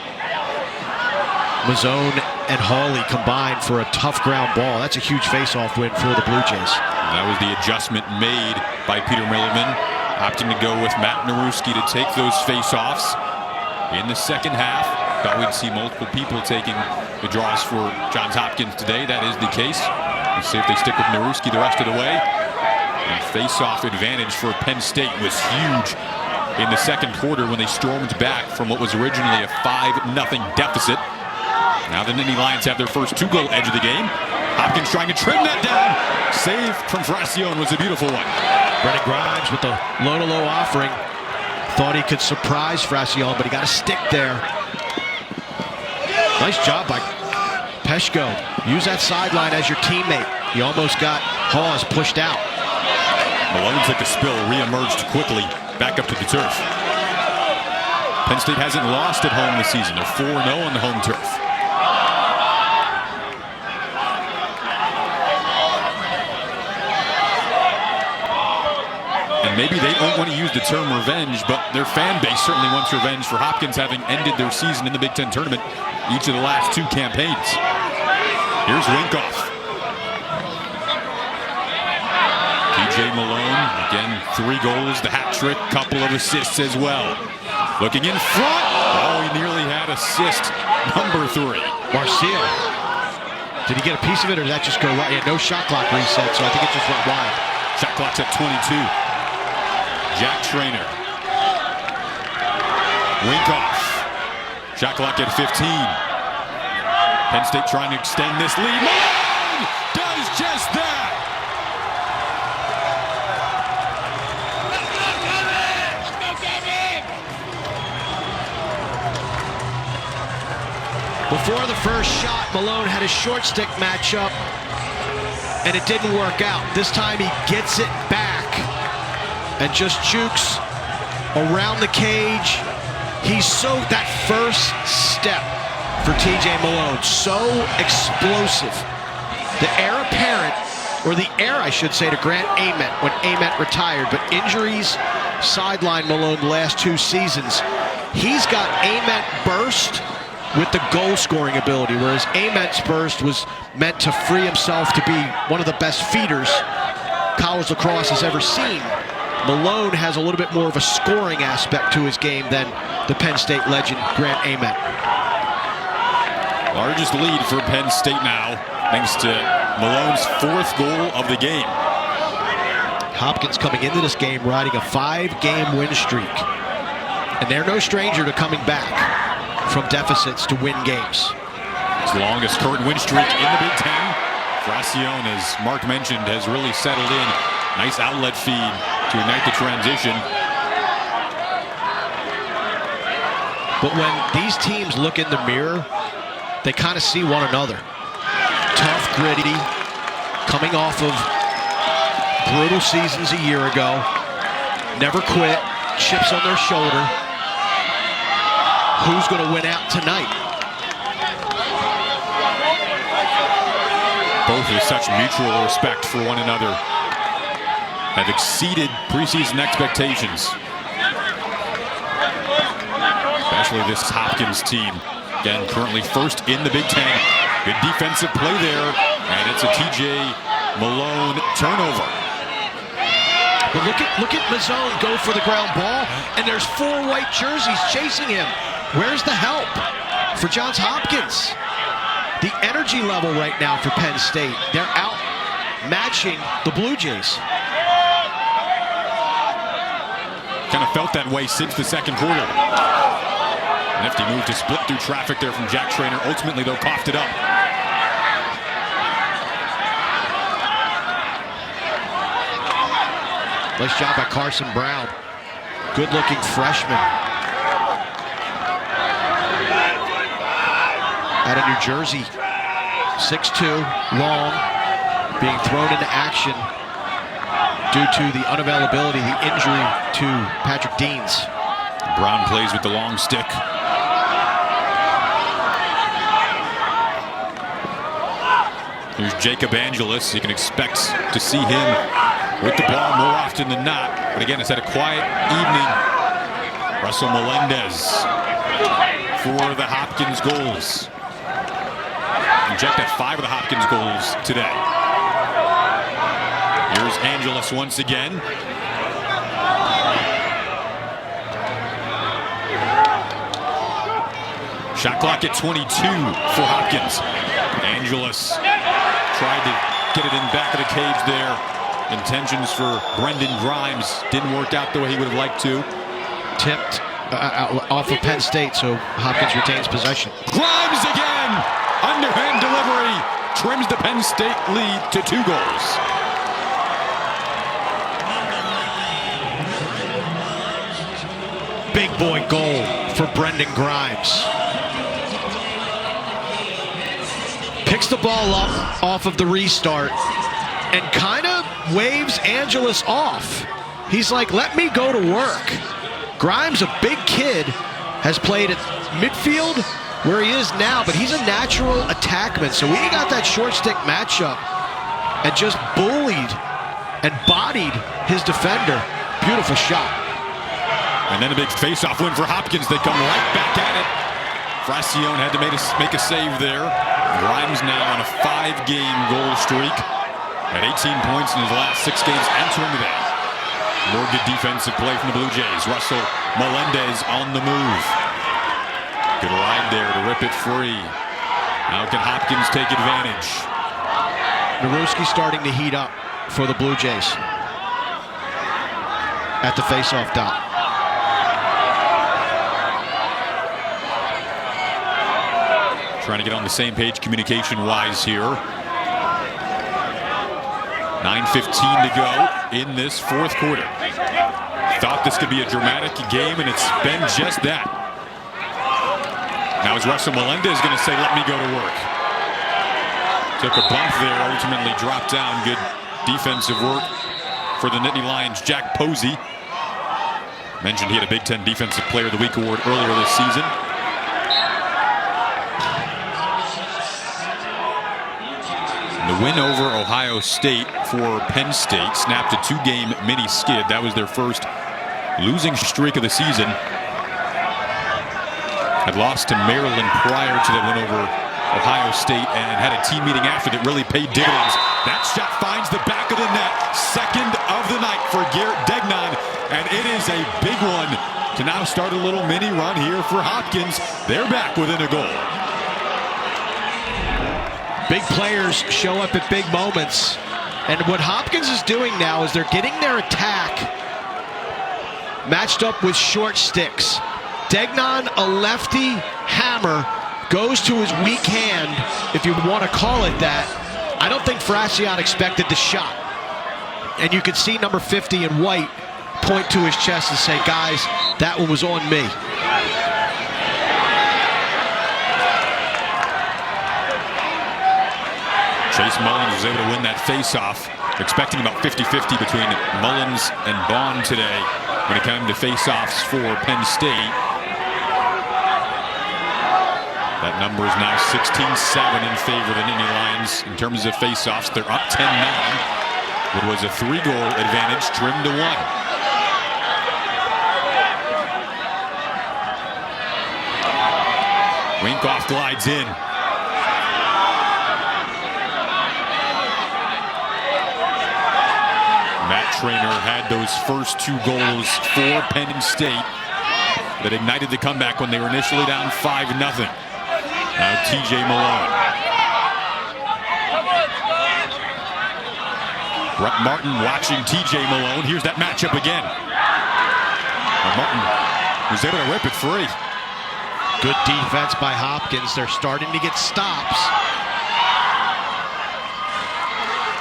Mazzone and Hawley combined for a tough ground ball. That's a huge faceoff win for the Blue Jays. That was the adjustment made by Peter Millerman, opting to go with Matt Naruski to take those faceoffs in the second half. Thought we'd see multiple people taking the draws for Johns Hopkins today. That is the case. Let's see if they stick with Naruski the rest of the way. And face-off advantage for Penn State was huge in the second quarter when they stormed back from what was originally a 5-0 deficit. Now the Nittany Lions have their first 2-goal edge of the game. Hopkins trying to trim that down. Save from Frazion was a beautiful one. Brennan Grimes with the low-to-low offering. Thought he could surprise Frazion, but he got a stick there. Nice job by Peshko. Use that sideline as your teammate. He almost got Hawes pushed out. Malone took a spill, re-emerged quickly, back up to the turf. Penn State hasn't lost at home this season. They're 4-0 on the home turf. And maybe they don't want to use the term revenge, but their fan base certainly wants revenge for Hopkins having ended their season in the Big Ten tournament each of the last 2 campaigns. Here's Winkoff. TJ Malone, again, 3 goals, the hat trick, couple of assists as well. Looking in front. Oh, he nearly had assist number 3. Marcel. Did he get a piece of it, or did that just go right? Yeah, no shot clock reset, so I think it just went wide. Shot clock's at 22. Jack Traynor. Winkoff. Shot clock at 15. Penn State trying to extend this lead. Malone does just that. Before the first shot, Malone had a short stick matchup, and it didn't work out. This time he gets it back and just jukes around the cage. He's that first step for TJ Malone, so explosive. The heir apparent, or the heir, I should say, to Grant Ament when Ament retired, but injuries sidelined Malone the last 2 seasons. He's got Ament burst with the goal-scoring ability, whereas Ament's burst was meant to free himself to be one of the best feeders college lacrosse has ever seen. Malone has a little bit more of a scoring aspect to his game than the Penn State legend Grant Ament. Largest lead for Penn State now, thanks to Malone's 4th goal of the game. Hopkins coming into this game riding a 5-game win streak. And they're no stranger to coming back from deficits to win games. His longest current win streak in the Big Ten. Fracione, as Mark mentioned, has really settled in. Nice outlet feed to ignite the transition. But when these teams look in the mirror, they kind of see one another. Tough, gritty, coming off of brutal seasons a year ago. Never quit, chips on their shoulder. Who's going to win out tonight? Both with such mutual respect for one another have exceeded preseason expectations. Especially this Hopkins team. Again, currently 1st in the Big Ten. Good defensive play there, and it's a TJ Malone turnover. But look at Mazone go for the ground ball, and there's 4 white jerseys chasing him. Where's the help for Johns Hopkins? The energy level right now for Penn State, they're out matching the Blue Jays. Kind of felt that way since the 2nd quarter. Nifty move to split through traffic there from Jack Traynor. Ultimately, though, coughed it up. Nice job by Carson Brown. Good-looking freshman. Out of New Jersey. 6'2", long, being thrown into action due to the unavailability, the injury to Patrick Deans. Brown plays with the long stick. Here's Jacob Angelus. You can expect to see him with the ball more often than not. But again, it's had a quiet evening. Russell Melendez for the Hopkins goals. Injected 5 of the Hopkins goals today. Here's Angelus once again. Shot clock at 22 for Hopkins. Angelus tried to get it in back of the cage there. Intentions for Brendan Grimes didn't work out the way he would have liked to. Tipped off of Penn State, so Hopkins retains possession. Grimes again! Underhand delivery trims the Penn State lead to 2 goals. Big boy goal for Brendan Grimes. Picks the ball up off of the restart and kind of waves Angelus off. He's like, let me go to work. Grimes, a big kid, has played at midfield where he is now, but he's a natural attackman. So he got that short stick matchup and just bullied and bodied his defender. Beautiful shot. And then a big face-off win for Hopkins. They come right back at it. Fracione had to make a save there. Grimes now on a 5-game goal streak at 18 points in his last 6 games entering today. More good defensive play from the Blue Jays. Russell Melendez on the move. Good ride there to rip it free. Now can Hopkins take advantage? Naruski starting to heat up for the Blue Jays at the face-off dot. Trying to get on the same page communication-wise here. 9:15 to go in this 4th quarter. Thought this could be a dramatic game, and it's been just that. Now is Russell Melendez going to say, let me go to work? Took a bump there, ultimately dropped down. Good defensive work for the Nittany Lions. Jack Posey mentioned he had a Big Ten Defensive Player of the Week award earlier this season. The win over Ohio State for Penn State snapped a 2-game mini skid. That was their first losing streak of the season. Had lost to Maryland prior to the win over Ohio State and had a team meeting after that really paid dividends. That shot finds the back of the net. Second of the night for Garrett Degnon, and it is a big one to now start a little mini run here for Hopkins. They're back within a goal. Big players show up at big moments. And what Hopkins is doing now is they're getting their attack matched up with short sticks. Degnon, a lefty hammer, goes to his weak hand, if you want to call it that. I don't think Frassion expected the shot. And you can see number 50 in white point to his chest and say, guys, that one was on me. Chase Mullins was able to win that face-off. Expecting about 50-50 between Mullins and Bond today when it came to face-offs for Penn State. That number is now 16-7 in favor of the Nittany Lions. In terms of face-offs, they're up 10-9. It was a 3-goal advantage trimmed to 1. Winkoff glides in. Traynor had those first 2 goals for Penn State that ignited the comeback when they were initially down 5-0. Now TJ Malone. Brett Martin watching TJ Malone. Here's that matchup again. And Martin was able to rip it free. Good defense by Hopkins. They're starting to get stops.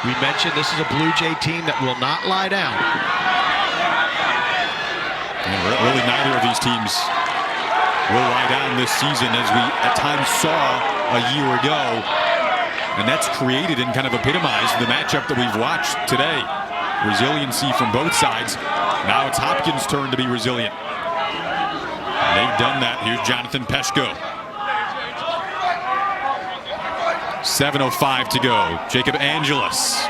We mentioned this is a Blue Jay team that will not lie down. Yeah, really, neither of these teams will lie down this season, as we at times saw a year ago. And that's created and kind of epitomized the matchup that we've watched today. Resiliency from both sides. Now it's Hopkins' turn to be resilient. And they've done that. Here's Johnathan Peshko. 7:05 to go. Jacob Angelus.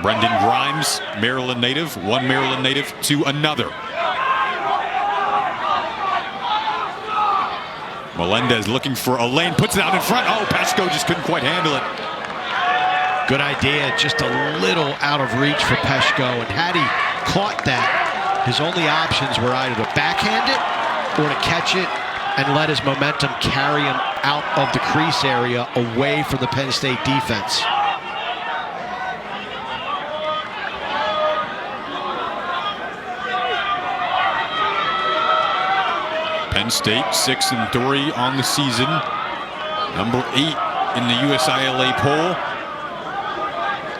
Brendan Grimes, Maryland native. One Maryland native to another. Melendez looking for a lane. Puts it out in front. Oh, Peshko just couldn't quite handle it. Good idea. Just a little out of reach for Peshko. And had he caught that, his only options were either to backhand it or to catch it and let his momentum carry him out of the crease area away from the Penn State defense. Penn State 6-3 on the season. Number 8 in the USILA poll.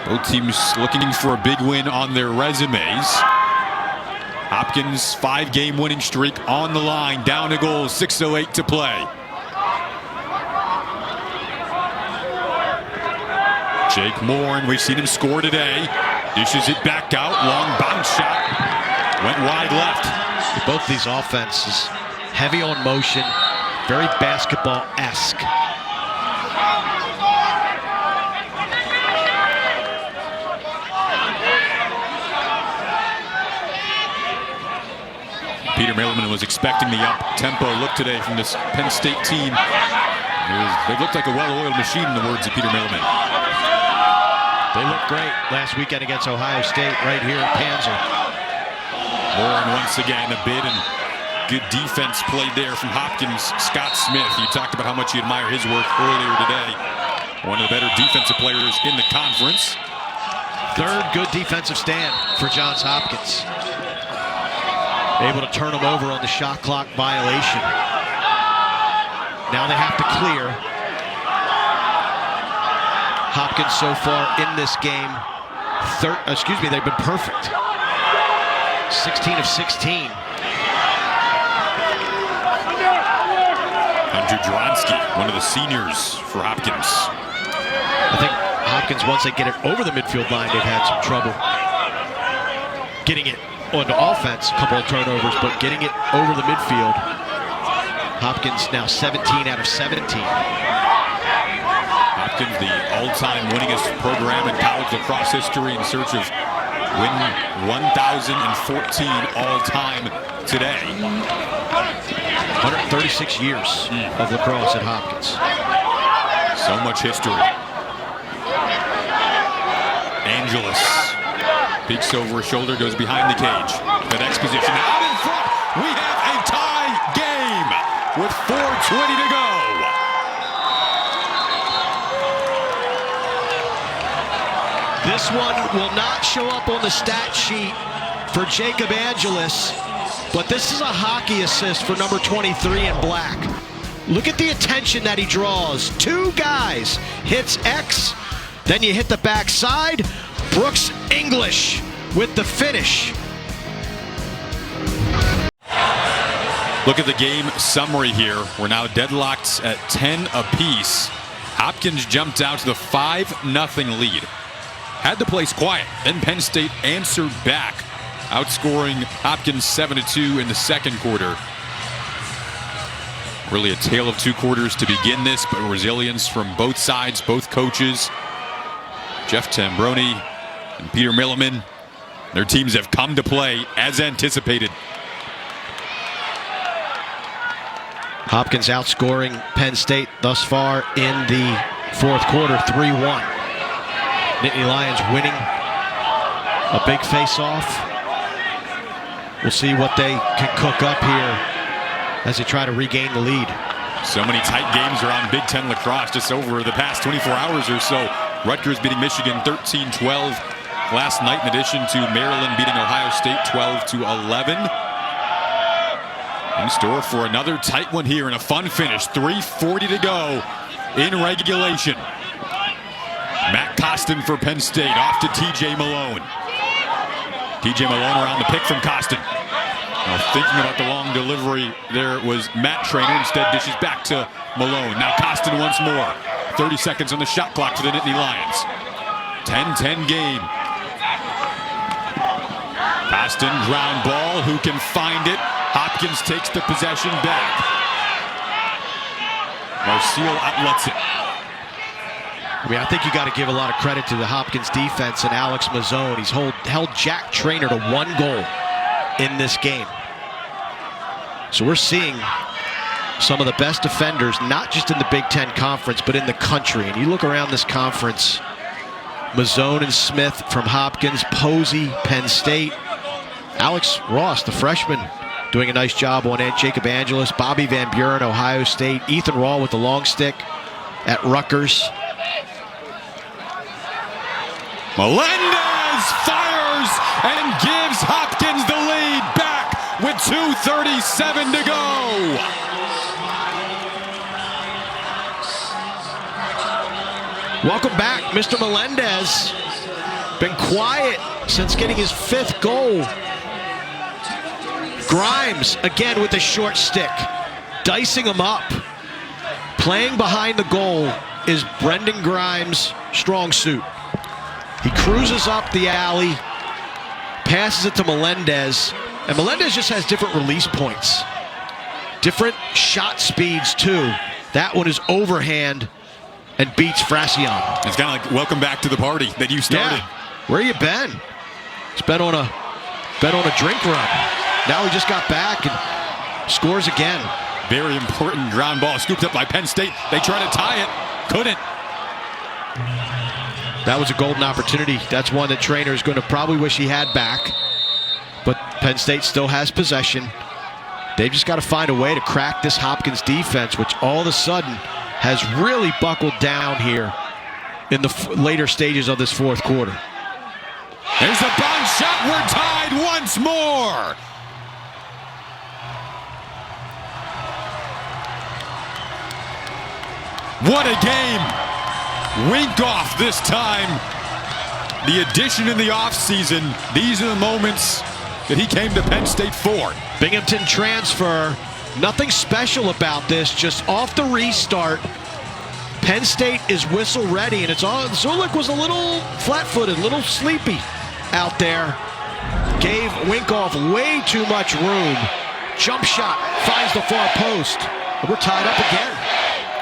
Both teams looking for a big win on their resumes. Hopkins 5-game winning streak on the line, down a goal, 6:08 to play. Jake Morin, we've seen him score today. Dishes it back out, long bounce shot. Went wide left. Both these offenses, heavy on motion, very basketball-esque. Peter Melendez was expecting the up-tempo look today from this Penn State team. They looked like a well-oiled machine, in the words of Peter Melendez. They looked great last weekend against Ohio State right here at Panzer. Morin once again a bid, and good defense played there from Hopkins. Scott Smith, you talked about how much you admire his work earlier today. One of the better defensive players in the conference. Third good defensive stand for Johns Hopkins. Able to turn him over on the shot clock violation. Now they have to clear. Hopkins so far in this game, they've been perfect. 16 of 16. one of the seniors for Hopkins. I think Hopkins, once they get it over the midfield line, they've had some trouble getting it onto offense. A couple of turnovers, but getting it over the midfield. Hopkins now 17 out of 17. Hopkins, the all-time winningest program in college lacrosse history, in search of win 1,014 all-time today. 136 years of lacrosse at Hopkins. So much history. Angeles peeks over his shoulder, goes behind the cage. The next position out in front. We have a tie game with 4:20 to go. This one will not show up on the stat sheet for Jacob Angeles, but this is a hockey assist for number 23 in black. Look at the attention that he draws. Two guys, hits X, then you hit the backside. Brooks English with the finish. Look at the game summary here. We're now deadlocked at 10 apiece. Hopkins jumped out to the 5-0 lead. Had the place quiet, then Penn State answered back, outscoring Hopkins 7-2 in the second quarter. Really a tale of two quarters to begin this, but resilience from both sides, both coaches. Jeff Tambroni and Peter Milliman, their teams have come to play as anticipated. Hopkins outscoring Penn State thus far in the fourth quarter, 3-1. Nittany Lions winning a big face-off. We'll see what they can cook up here as they try to regain the lead. So many tight games around Big Ten lacrosse just over the past 24 hours or so. Rutgers beating Michigan 13-12 last night, in addition to Maryland beating Ohio State 12-11. In store for another tight one here and a fun finish. 3:40 to go in regulation. Matt Costin for Penn State, off to TJ Malone. TJ Malone around the pick from Costin. Now thinking about the long delivery, there was Matt Traynor, instead dishes back to Malone. Now Costin once more. 30 seconds on the shot clock for the Nittany Lions. 10-10 game. Costin, ground ball, who can find it? Hopkins takes the possession back. Marcel outlets it. I mean, I think you got to give a lot of credit to the Hopkins defense and Alex Mazzone. He's held Jack Traynor to 1 goal in this game. So we're seeing some of the best defenders, not just in the Big Ten Conference, but in the country. And you look around this conference, Mazzone and Smith from Hopkins, Posey, Penn State, Alex Ross, the freshman, doing a nice job on it. Jacob Angeles, Bobby Van Buren, Ohio State, Ethan Rawl with the long stick at Rutgers. Melendez fires and gives Hopkins the lead back with 2:37 to go. Welcome back, Mr. Melendez. Been quiet since getting his 5th goal. Grimes again with a short stick, dicing him up. Playing behind the goal is Brendan Grimes' strong suit. He cruises up the alley, passes it to Melendez, and Melendez just has different release points. Different shot speeds too. That one is overhand and beats Fracion. It's kind of like welcome back to the party that you started. Yeah. Where you been? It's been on a drink run. Now he just got back and scores again. Very important ground ball scooped up by Penn State. They try to tie it, couldn't. That was a golden opportunity. That's one that Traynor is going to probably wish he had back. But Penn State still has possession. They've just got to find a way to crack this Hopkins defense, which all of a sudden has really buckled down here in the later stages of this fourth quarter. There's a bounce shot. We're tied once more. What a game. Winkoff this time. The addition in the offseason. These are the moments that he came to Penn State for. Binghamton transfer Nothing special about this, just off the restart. Penn State is whistle ready, and it's on. Zulik was a little flat-footed, a little sleepy out there. Gave Winkoff way too much room. Jump shot finds the far post. We're tied up again.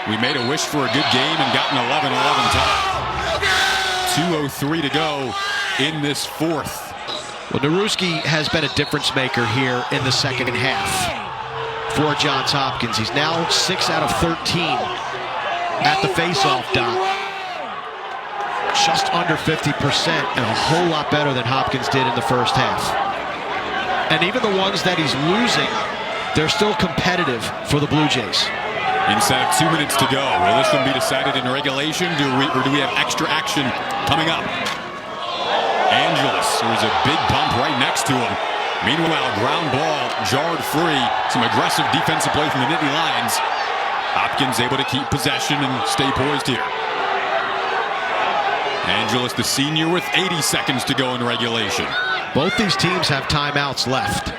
We made a wish for a good game and got an 11-11 tie. 2:03 to go in this fourth. Well, Naruski has been a difference maker here in the second half for Johns Hopkins. He's now 6 out of 13 at the faceoff dot. Just under 50% and a whole lot better than Hopkins did in the first half. And even the ones that he's losing, they're still competitive for the Blue Jays. Inside of 2 minutes to go. Will this one be decided in regulation, or do we have extra action coming up? Angeles, there's a big bump right next to him. Meanwhile, ground ball jarred free. Some aggressive defensive play from the Nittany Lions. Hopkins able to keep possession and stay poised here. Angeles, the senior, with 80 seconds to go in regulation. Both these teams have timeouts left.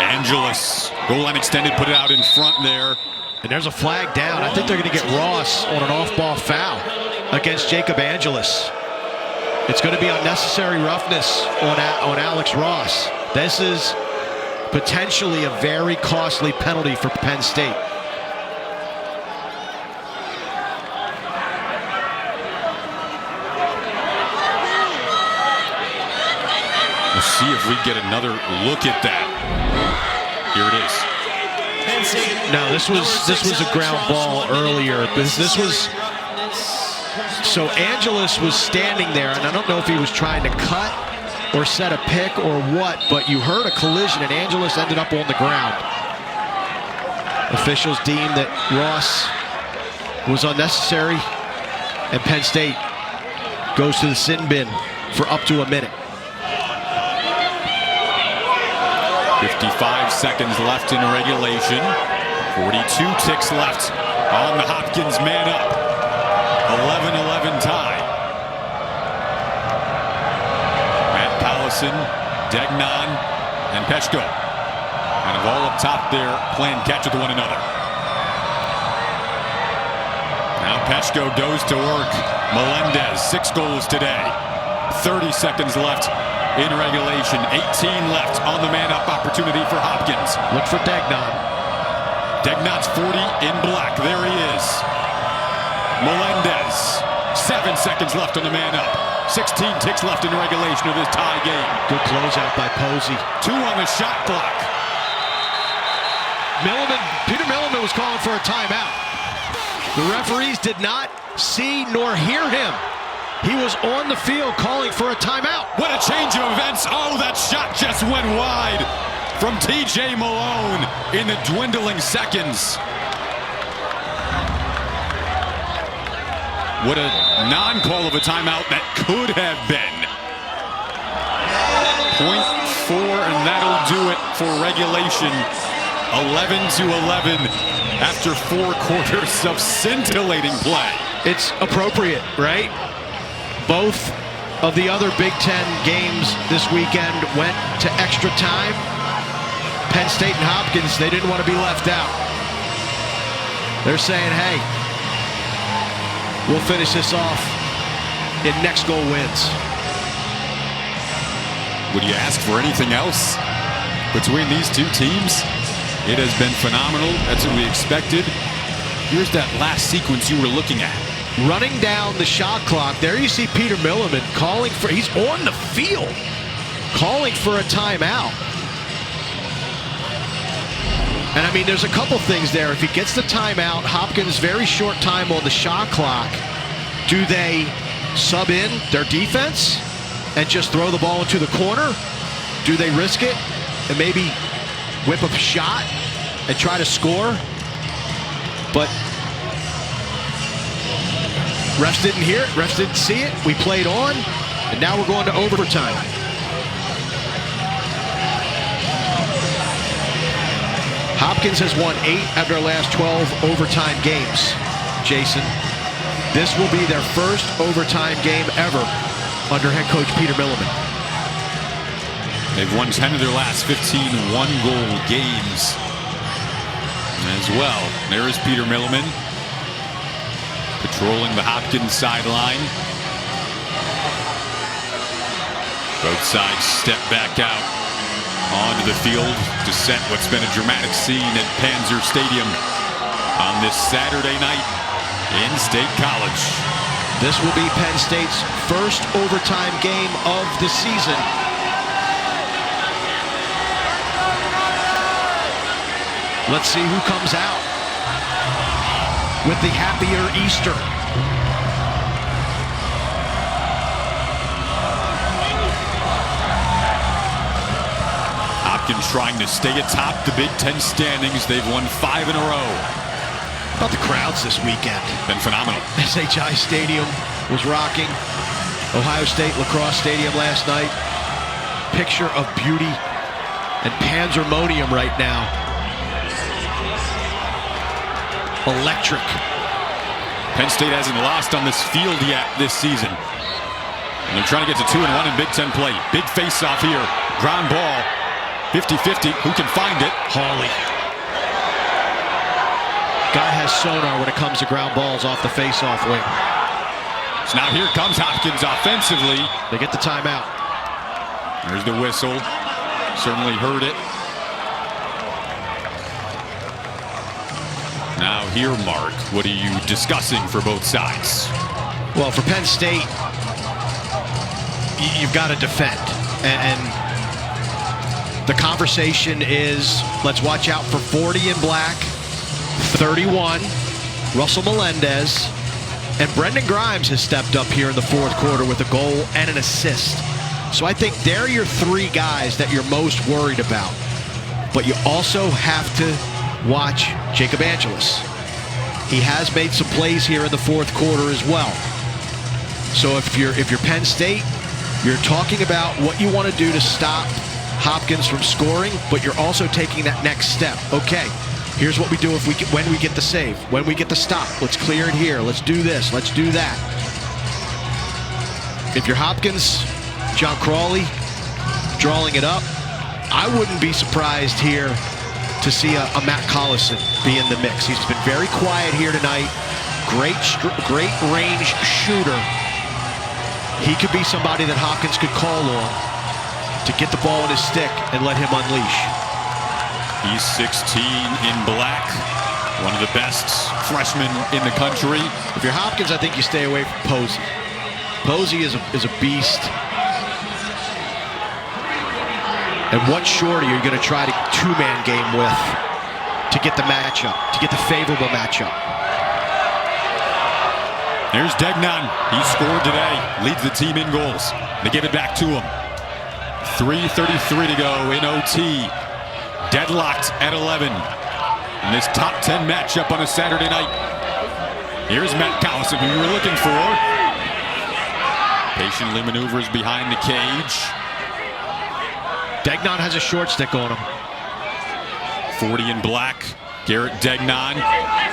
Angeles, goal line extended, put it out in front there. And there's a flag down. I think they're going to get Ross on an off-ball foul against Jacob Angeles. It's going to be unnecessary roughness on Alex Ross. This is potentially a very costly penalty for Penn State. We'll see if we get another look at that. Here it is. No, this was a ground ball earlier. This was, so Angeles was standing there, and I don't know if he was trying to cut or set a pick or what, but you heard a collision, and Angeles ended up on the ground. Officials deemed that Ross was unnecessary, and Penn State goes to the sin bin for up to a minute. 55 seconds left in regulation. 42 ticks left on the Hopkins man up. 11-11 tie. Matt Pallison, Degnon, and Peshko. Kind of all up top there playing catch with one another. Now Peshko goes to work. Melendez, 6 goals today. 30 seconds left in regulation. 18 left on the man-up opportunity for Hopkins. Look for Degnon. Degnon's 40 in black. There he is. Melendez. 7 seconds left on the man-up. 16 ticks left in regulation of this tie game. Good closeout by Posey. 2 on the shot clock. Peter Milliman was calling for a timeout. The referees did not see nor hear him. He was on the field calling for a timeout. What a change of events. Oh, that shot just went wide from TJ Malone in the dwindling seconds. What a non-call of a timeout that could have been. 0.4, and that'll do it for regulation. 11-11 after 4 quarters of scintillating play. It's appropriate, right? Both of the other Big Ten games this weekend went to extra time. Penn State and Hopkins, they didn't want to be left out. They're saying, hey, we'll finish this off in next goal wins. Would you ask for anything else between these two teams? It has been phenomenal. That's what we expected. Here's that last sequence you were looking at. Running down the shot clock, there you see Peter Milliman calling for, he's on the field, calling for a timeout. And I mean, there's a couple things there. If he gets the timeout, Hopkins very short time on the shot clock. Do they sub in their defense and just throw the ball into the corner? Do they risk it and maybe whip up a shot and try to score? But refs didn't hear it, refs didn't see it. We played on, and now we're going to overtime. Hopkins has won 8 out of their last 12 overtime games, Jason. This will be their first overtime game ever under head coach Peter Milliman. They've won 10 of their last 15 one-goal games as well. There is Peter Milliman patrolling the Hopkins sideline. Both sides step back out onto the field to set what's been a dramatic scene at Panzer Stadium on this Saturday night in State College. This will be Penn State's first overtime game of the season. Let's see who comes out with the happier Easter. Hopkins trying to stay atop the Big Ten standings. They've won 5 in a row. About the crowds this weekend. Been phenomenal. SHI Stadium was rocking. Ohio State Lacrosse Stadium last night. Picture of beauty and Panzermonium right now. Electric. Penn State hasn't lost on this field yet this season. And they're trying to get to 2-1 in Big Ten play. Big face-off here. Ground ball. 50-50. Who can find it? Hawley. Guy has sonar when it comes to ground balls off the face-off wing. So now here comes Hopkins offensively. They get the timeout. There's the whistle. Certainly heard it. Now here, Mark, what are you discussing for both sides? Well, for Penn State, you've got to defend. And the conversation is, let's watch out for 40 in black, 31, Russell Melendez, and Brendan Grimes has stepped up here in the fourth quarter with a goal and an assist. So I think they're your 3 guys that you're most worried about. But you also have to watch Jacob Angelus. He has made some plays here in the fourth quarter as well. So if you're Penn State, you're talking about what you want to do to stop Hopkins from scoring, but you're also taking that next step. Okay, here's what we do when we get the save, when we get the stop. Let's clear it here. Let's do this. Let's do that. If you're Hopkins, John Crawley drawing it up, I wouldn't be surprised here to see a Matt Collison be in the mix. He's been very quiet here tonight. Great range shooter. He could be somebody that Hopkins could call on to get the ball in his stick and let him unleash. He's 16 in black. One of the best freshmen in the country. If you're Hopkins, I think you stay away from Posey. Posey is a beast. And what shorty are you going to try to two-man game with to get the matchup, to get the favorable matchup? There's Degnon. He scored today. Leads the team in goals. They give it back to him. 3:33 to go in OT. Deadlocked at 11. In this top 10 matchup on a Saturday night. Here's Matt Collison, who you were looking for. Patiently maneuvers behind the cage. Degnon has a short stick on him. 40 in black. Garrett Degnon.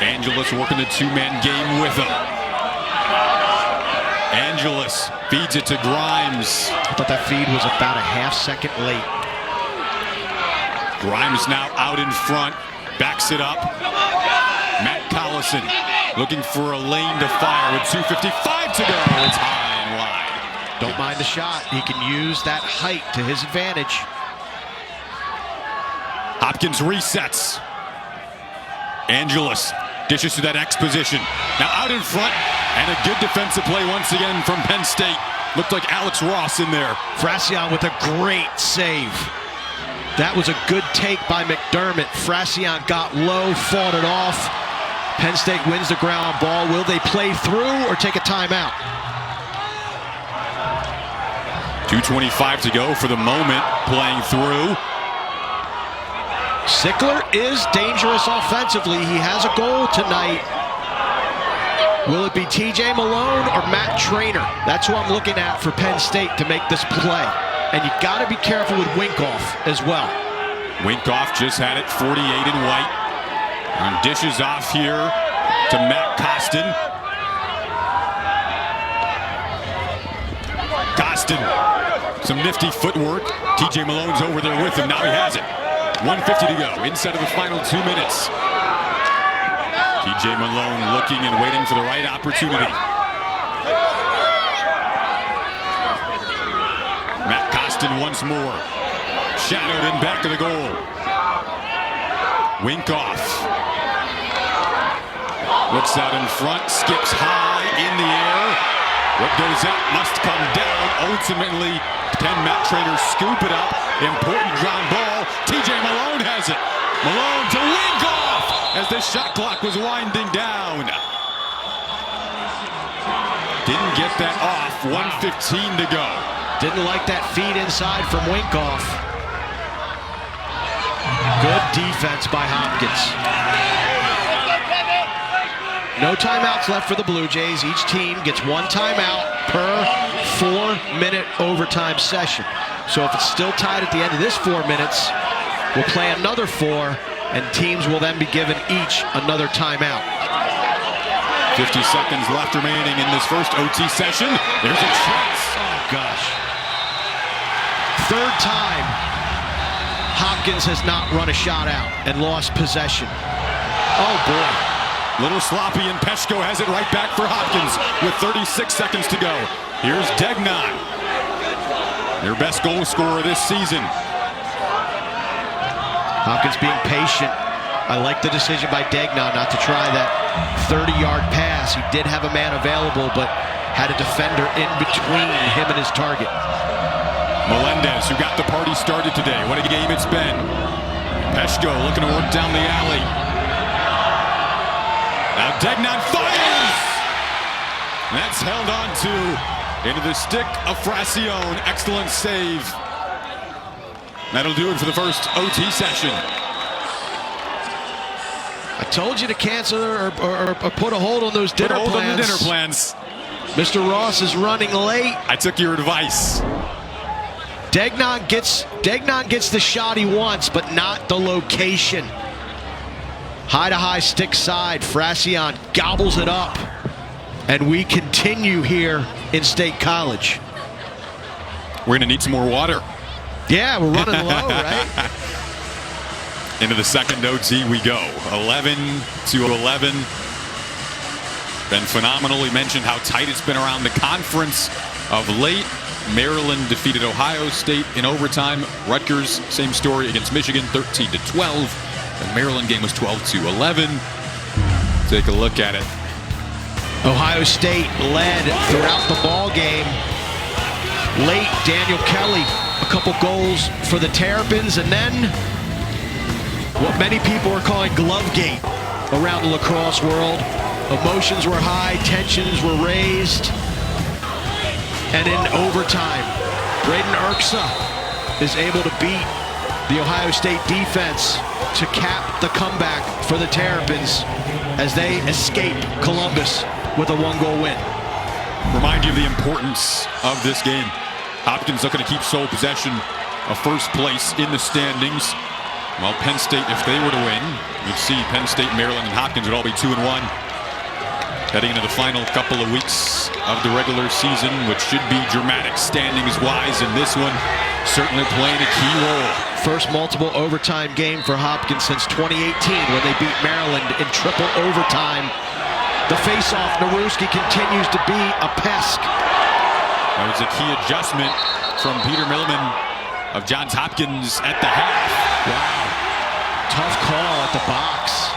Angelus working the two-man game with him. Angelus feeds it to Grimes. I thought that feed was about a half second late. Grimes now out in front. Backs it up. Matt Collison looking for a lane to fire with 2:55 to go. It's high and wide. Don't mind the shot. He can use that height to his advantage. Hopkins resets. Angelus dishes to that X position. Now out in front, and a good defensive play once again from Penn State. Looked like Alex Ross in there. Fracion with a great save. That was a good take by McDermott. Fracion got low, fought it off. Penn State wins the ground ball. Will they play through or take a timeout? 2:25 to go for the moment, playing through. Sickler is dangerous offensively. He has a goal tonight. Will it be TJ Malone or Matt Traynor? That's who I'm looking at for Penn State to make this play. And you got to be careful with Winkoff as well. Winkoff just had it, 48 in white. And dishes off here to Matt Costin. Costin Some nifty footwork. TJ Malone's over there with him. Now he has it. 1:50 to go inside of the final 2 minutes. TJ Malone looking and waiting for the right opportunity. Matt Costin once more. Shadowed in back of the goal. Winkoff. Looks out in front, skips high in the air. What goes out must come down. Ultimately, can Matt Traynor scoop it up? Important ground ball. TJ Malone has it. Malone to Winkoff as the shot clock was winding down. Didn't get that off. 1:15 to go. Didn't like that feed inside from Winkoff. Good defense by Hopkins. No timeouts left for the Blue Jays. Each team gets one timeout per 4-minute overtime session. So if it's still tied at the end of this 4 minutes, we'll play another 4, and teams will then be given each another timeout. 50 seconds left remaining in this first OT session. There's a chance. Oh, gosh. Third time, Hopkins has not run a shot out and lost possession. Oh, boy. Little sloppy, and Peshko has it right back for Hopkins with 36 seconds to go. Here's Degnon, their best goal scorer this season. Hopkins being patient. I like the decision by Degnon not to try that 30-yard pass. He did have a man available, but had a defender in between him and his target. Melendez, who got the party started today. What a game it's been. Peshko looking to work down the alley. Now Degnon fires! That's held on to into the stick of Fracione. Excellent save. That'll do it for the first OT session. I told you to cancel or put a hold on those dinner plans. Put a hold on the dinner plans. Mr. Ross is running late. I took your advice. Degnon gets the shot he wants, but not the location. High to high stick side. Fracione gobbles it up. And we continue here in State College. We're going to need some more water. Yeah, we're running low, right? Into the second OT we go. 11-11. Been phenomenal. We mentioned how tight it's been around the conference of late. Maryland defeated Ohio State in overtime. Rutgers, same story against Michigan, 13-12. The Maryland game was 12-11. Take a look at it. Ohio State led throughout the ball game. Late, Daniel Kelly, a couple goals for the Terrapins, and then what many people are calling Glovegate around the lacrosse world. Emotions were high, tensions were raised, and in overtime, Braden Erksa is able to beat the Ohio State defense to cap the comeback for the Terrapins as they escape Columbus with a 1-goal win. Remind you of the importance of this game. Hopkins looking to keep sole possession of first place in the standings. Well, Penn State, if they were to win, you'd see Penn State, Maryland, and Hopkins would all be 2-1. Heading into the final couple of weeks of the regular season, which should be dramatic standings-wise, and this one certainly playing a key role. First multiple overtime game for Hopkins since 2018 when they beat Maryland in triple overtime. The face-off, Naruski continues to be a pest. That was a key adjustment from Peter Milliman of Johns Hopkins at the half. Wow. Tough call at the box.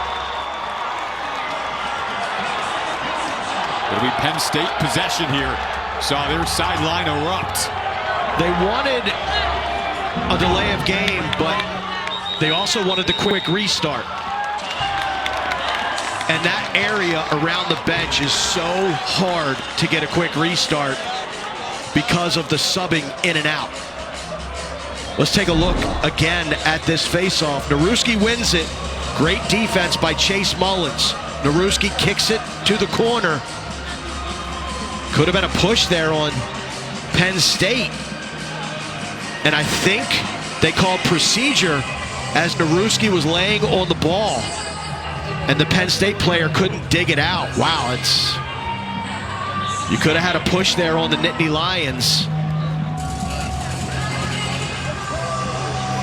It'll be Penn State possession here. Saw their sideline erupt. They wanted a delay of game, but they also wanted the quick restart. And that area around the bench is so hard to get a quick restart because of the subbing in and out. Let's take a look again at this face-off. Naruski wins it. Great defense by Chase Mullins. Naruski kicks it to the corner. Could have been a push there on Penn State. And I think they called procedure as Naruski was laying on the ball. And the Penn State player couldn't dig it out. Wow, you could have had a push there on the Nittany Lions.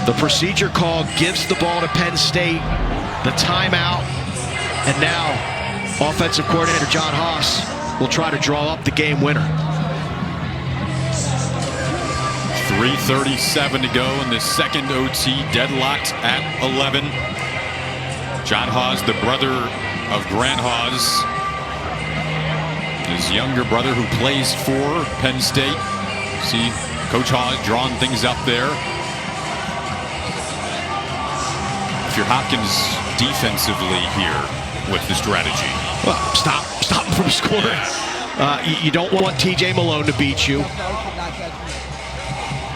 The procedure call gives the ball to Penn State. The timeout. And now, offensive coordinator John Haas will try to draw up the game winner. 3:37 to go in the second OT, deadlocked at 11. John Haas, the brother of Grant Haas, his younger brother who plays for Penn State. See Coach Haas drawing things up there. If you're Hopkins defensively here with the strategy. Well, stop him from scoring. You don't want TJ Malone to beat you.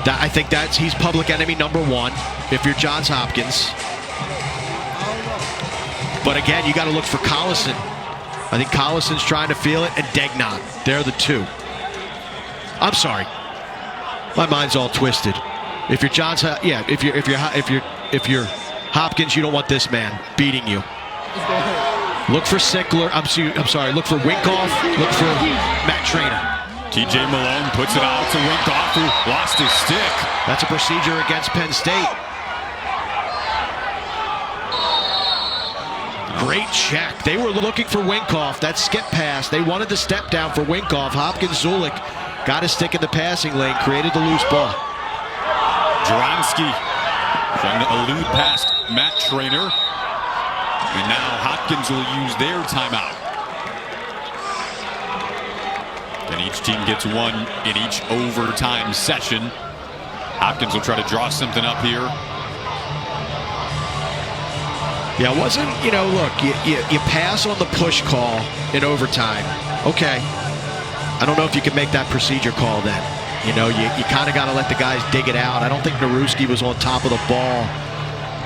I think he's public enemy number one if you're Johns Hopkins. But again, you got to look for Collison. I think Collison's trying to feel it, and Degnon. They're the two. I'm sorry, my mind's all twisted. If you're Johns, yeah, if you're Hopkins, you don't want this man beating you. Look for Sickler. I'm sorry. Look for Winkoff. Look for Matt Traynor. TJ Malone puts it out to Winkoff, who lost his stick. That's a procedure against Penn State. Great check. They were looking for Winkoff. That skip pass. They wanted the step down for Winkoff. Hopkins-Zulik got his stick in the passing lane, created the loose ball. Johnathan trying to elude past Matt Traynor. And now Hopkins will use their timeout. And each team gets one in each overtime session. Hopkins will try to draw something up here. Yeah, it wasn't, look, you pass on the push call in overtime. Okay. I don't know if you can make that procedure call then. You kind of got to let the guys dig it out. I don't think Naruski was on top of the ball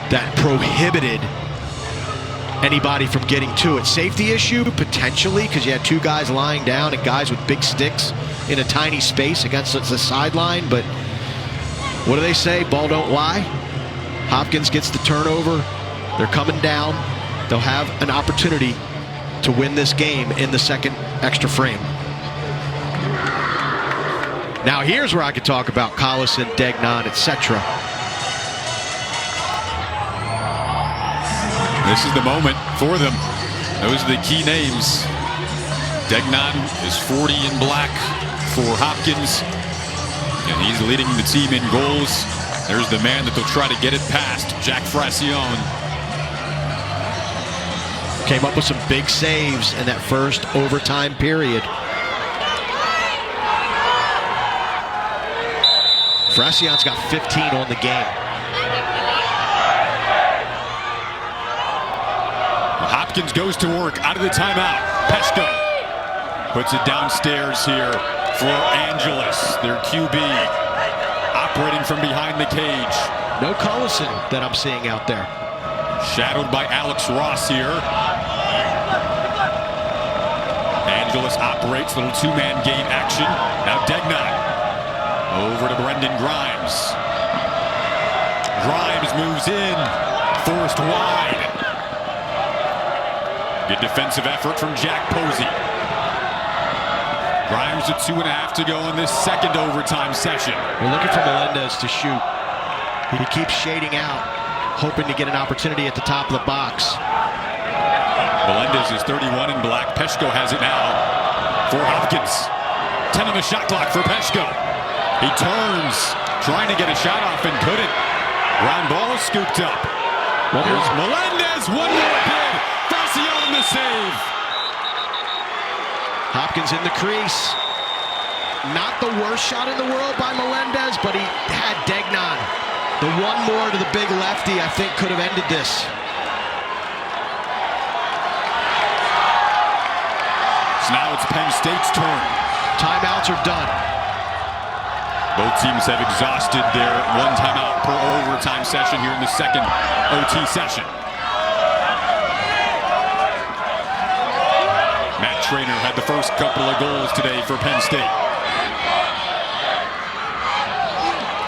that prohibited anybody from getting to it. Safety issue, potentially, because you had two guys lying down and guys with big sticks in a tiny space against the sideline. But what do they say? Ball don't lie. Hopkins gets the turnover. They're coming down. They'll have an opportunity to win this game in the second extra frame. Now here's where I could talk about Collison, Degnon, etc. This is the moment for them. Those are the key names. Degnon is 40 in black for Hopkins, and he's leading the team in goals. There's the man that they'll try to get it past, Jack Fracione. Came up with some big saves in that first overtime period. Fracione's got 15 on the game. Hopkins goes to work out of the timeout. Peshko puts it downstairs here for Angeles, their QB, operating from behind the cage. No Collison that I'm seeing out there. Shadowed by Alex Ross here. Angeles operates, little two-man game action. Now Degnon over to Brendan Grimes. Grimes moves in, forced wide. Good defensive effort from Jack Posey. Grimes with 2.5 to go in this second overtime session. We're looking for Melendez to shoot. He keeps shading out, hoping to get an opportunity at the top of the box. Melendez is 31 in black. Peshko has it now for Hopkins. 10 on the shot clock for Peshko. He turns, trying to get a shot off and couldn't. Ground ball scooped up. Here's Melendez, one more hit. Fracione the save. Hopkins in the crease. Not the worst shot in the world by Melendez, but he had Degnon. The one more to the big lefty, I think, could have ended this. So now it's Penn State's turn. Timeouts are done. Both teams have exhausted their one timeout per overtime session here in the second OT session. Matt Traynor had the first couple of goals today for Penn State.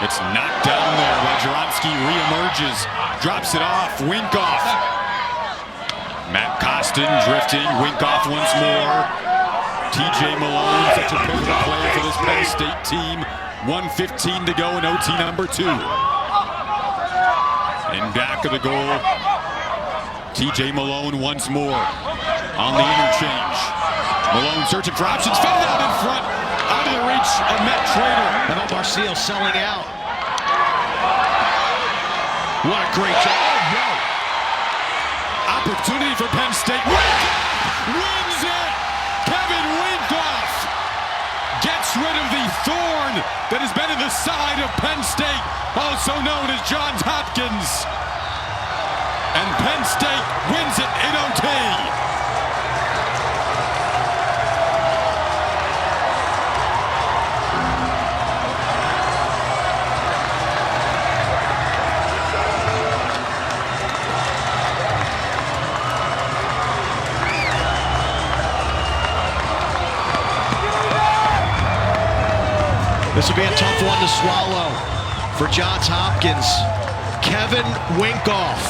It's knocked down there while Johnathan reemerges, drops it off. Winkoff. Matt Costin drifting. Winkoff once more. TJ Malone, such a pivotal player for this Penn State team. 1:15 to go in OT number 2. In back of the goal, TJ Malone once more on the interchange. Malone searching for options, fed it out in front, out of the reach of Traynor. How about Marcel selling out? What a great job. Oh, no. Opportunity for Penn State. Winkoff wins it! Kevin Winkoff gets rid of the thorn that has been in the side of Penn State, also known as Johns Hopkins. And Penn State wins it in OT. This will be a tough one to swallow for Johns Hopkins. Kevin Winkoff.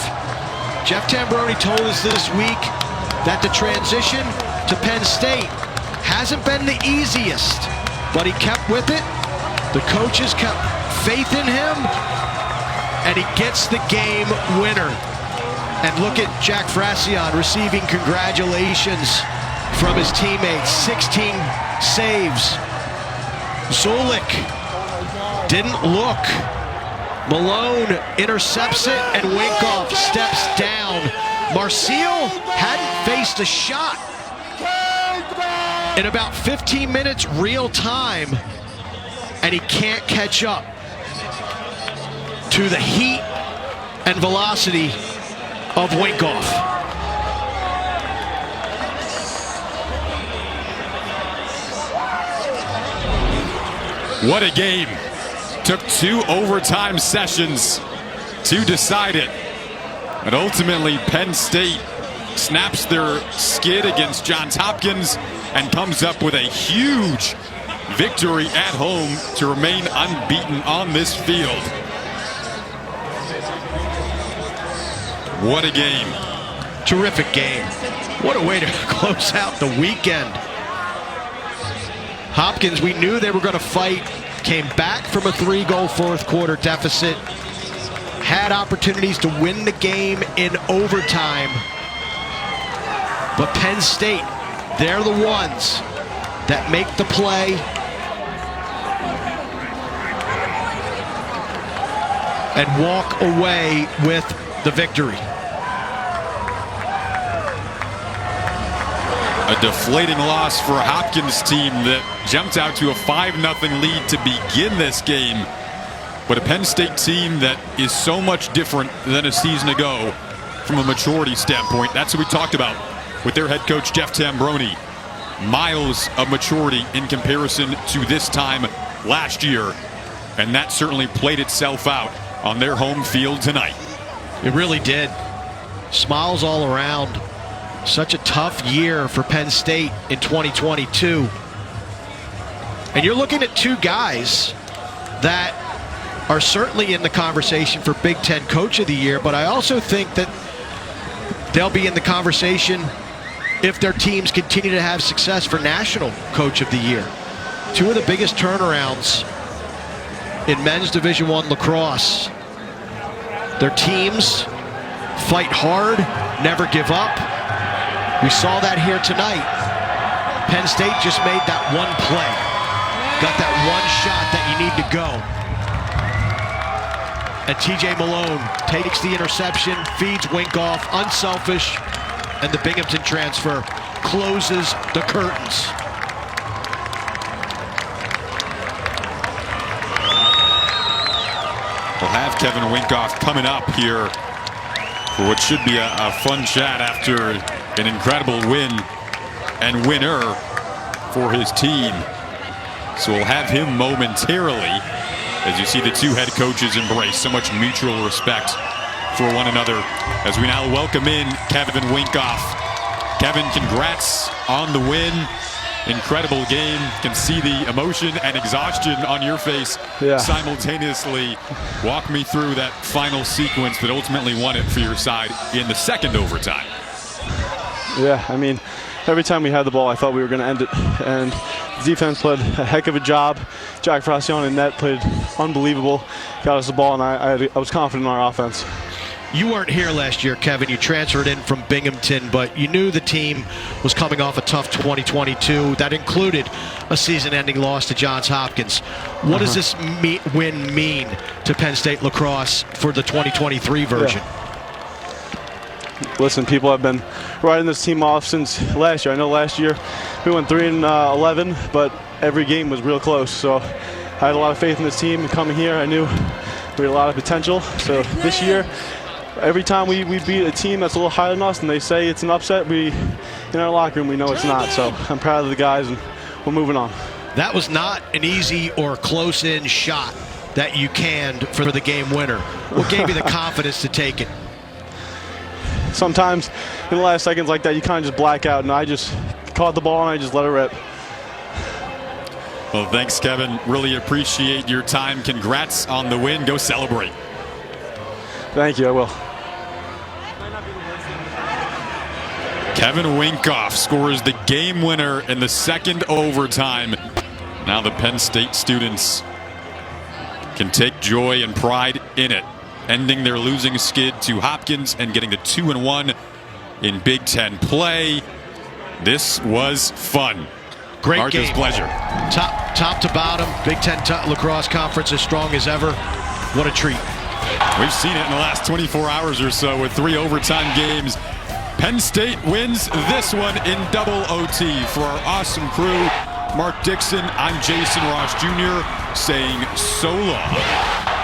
Jeff Tambroni told us this week that the transition to Penn State hasn't been the easiest, but he kept with it. The coaches kept faith in him, and he gets the game winner. And look at Jack Frassion receiving congratulations from his teammates. 16 saves. Zulik didn't look. Malone intercepts it, and Winkoff steps down. Marcel hadn't faced a shot in about 15 minutes real time, and he can't catch up to the heat and velocity of Winkoff. What a game. Took 2 overtime sessions to decide it. And ultimately, Penn State snaps their skid against Johns Hopkins and comes up with a huge victory at home to remain unbeaten on this field. What a game. Terrific game. What a way to close out the weekend. Hopkins, we knew they were going to fight, came back from a 3-goal fourth quarter deficit, had opportunities to win the game in overtime. But Penn State, they're the ones that make the play and walk away with the victory. A deflating loss for a Hopkins team that jumped out to a 5-0 lead to begin this game. But a Penn State team that is so much different than a season ago from a maturity standpoint. That's what we talked about with their head coach, Jeff Tambroni. Miles of maturity in comparison to this time last year. And that certainly played itself out on their home field tonight. It really did. Smiles all around. Such a tough year for Penn State in 2022. And you're looking at 2 guys that are certainly in the conversation for Big Ten Coach of the Year, but I also think that they'll be in the conversation if their teams continue to have success for National Coach of the Year. 2 of the biggest turnarounds in men's Division I lacrosse. Their teams fight hard, never give up. We saw that here tonight. Penn State just made that one play. Got that one shot that you need to go. And TJ Malone takes the interception, feeds Winkoff, unselfish, and the Binghamton transfer closes the curtains. We'll have Kevin Winkoff coming up here for what should be a fun chat after an incredible win and winner for his team. So we'll have him momentarily as you see the 2 head coaches embrace so much mutual respect for one another as we now welcome in Kevin Winkoff. Kevin, congrats on the win. Incredible game. Can see the emotion and exhaustion on your face simultaneously. Walk me through that final sequence that ultimately won it for your side in the second overtime. Yeah, I mean, every time we had the ball, I thought we were going to end it. And the defense played a heck of a job. Jack Frassion in net played unbelievable. Got us the ball, and I was confident in our offense. You weren't here last year, Kevin. You transferred in from Binghamton, but you knew the team was coming off a tough 2022. That included a season-ending loss to Johns Hopkins. What does this win mean to Penn State lacrosse for the 2023 version? Yeah. Listen, people have been riding this team off since last year. I know last year we went 3-11, but every game was real close. So I had a lot of faith in this team, and coming here, I knew we had a lot of potential. So this year, every time we beat a team that's a little higher than us and they say it's an upset, in our locker room, we know it's not. So I'm proud of the guys, and we're moving on. That was not an easy or close-in shot that you canned for the game winner. What gave you the confidence to take it? Sometimes in the last seconds like that, you kind of just black out, and I just caught the ball and I just let it rip. Well, thanks, Kevin. Really appreciate your time. Congrats on the win. Go celebrate. Thank you, I will. Kevin Winkoff scores the game winner in the second overtime. Now the Penn State students can take joy and pride in it, ending their losing skid to Hopkins and getting to 2-1 in Big Ten play. This was fun. Great Martha's game. Pleasure. Top to bottom, Big Ten lacrosse conference as strong as ever. What a treat. We've seen it in the last 24 hours or so with 3 overtime games. Penn State wins this one in double OT. For our awesome crew, Mark Dixon, I'm Jason Ross Jr. saying so long.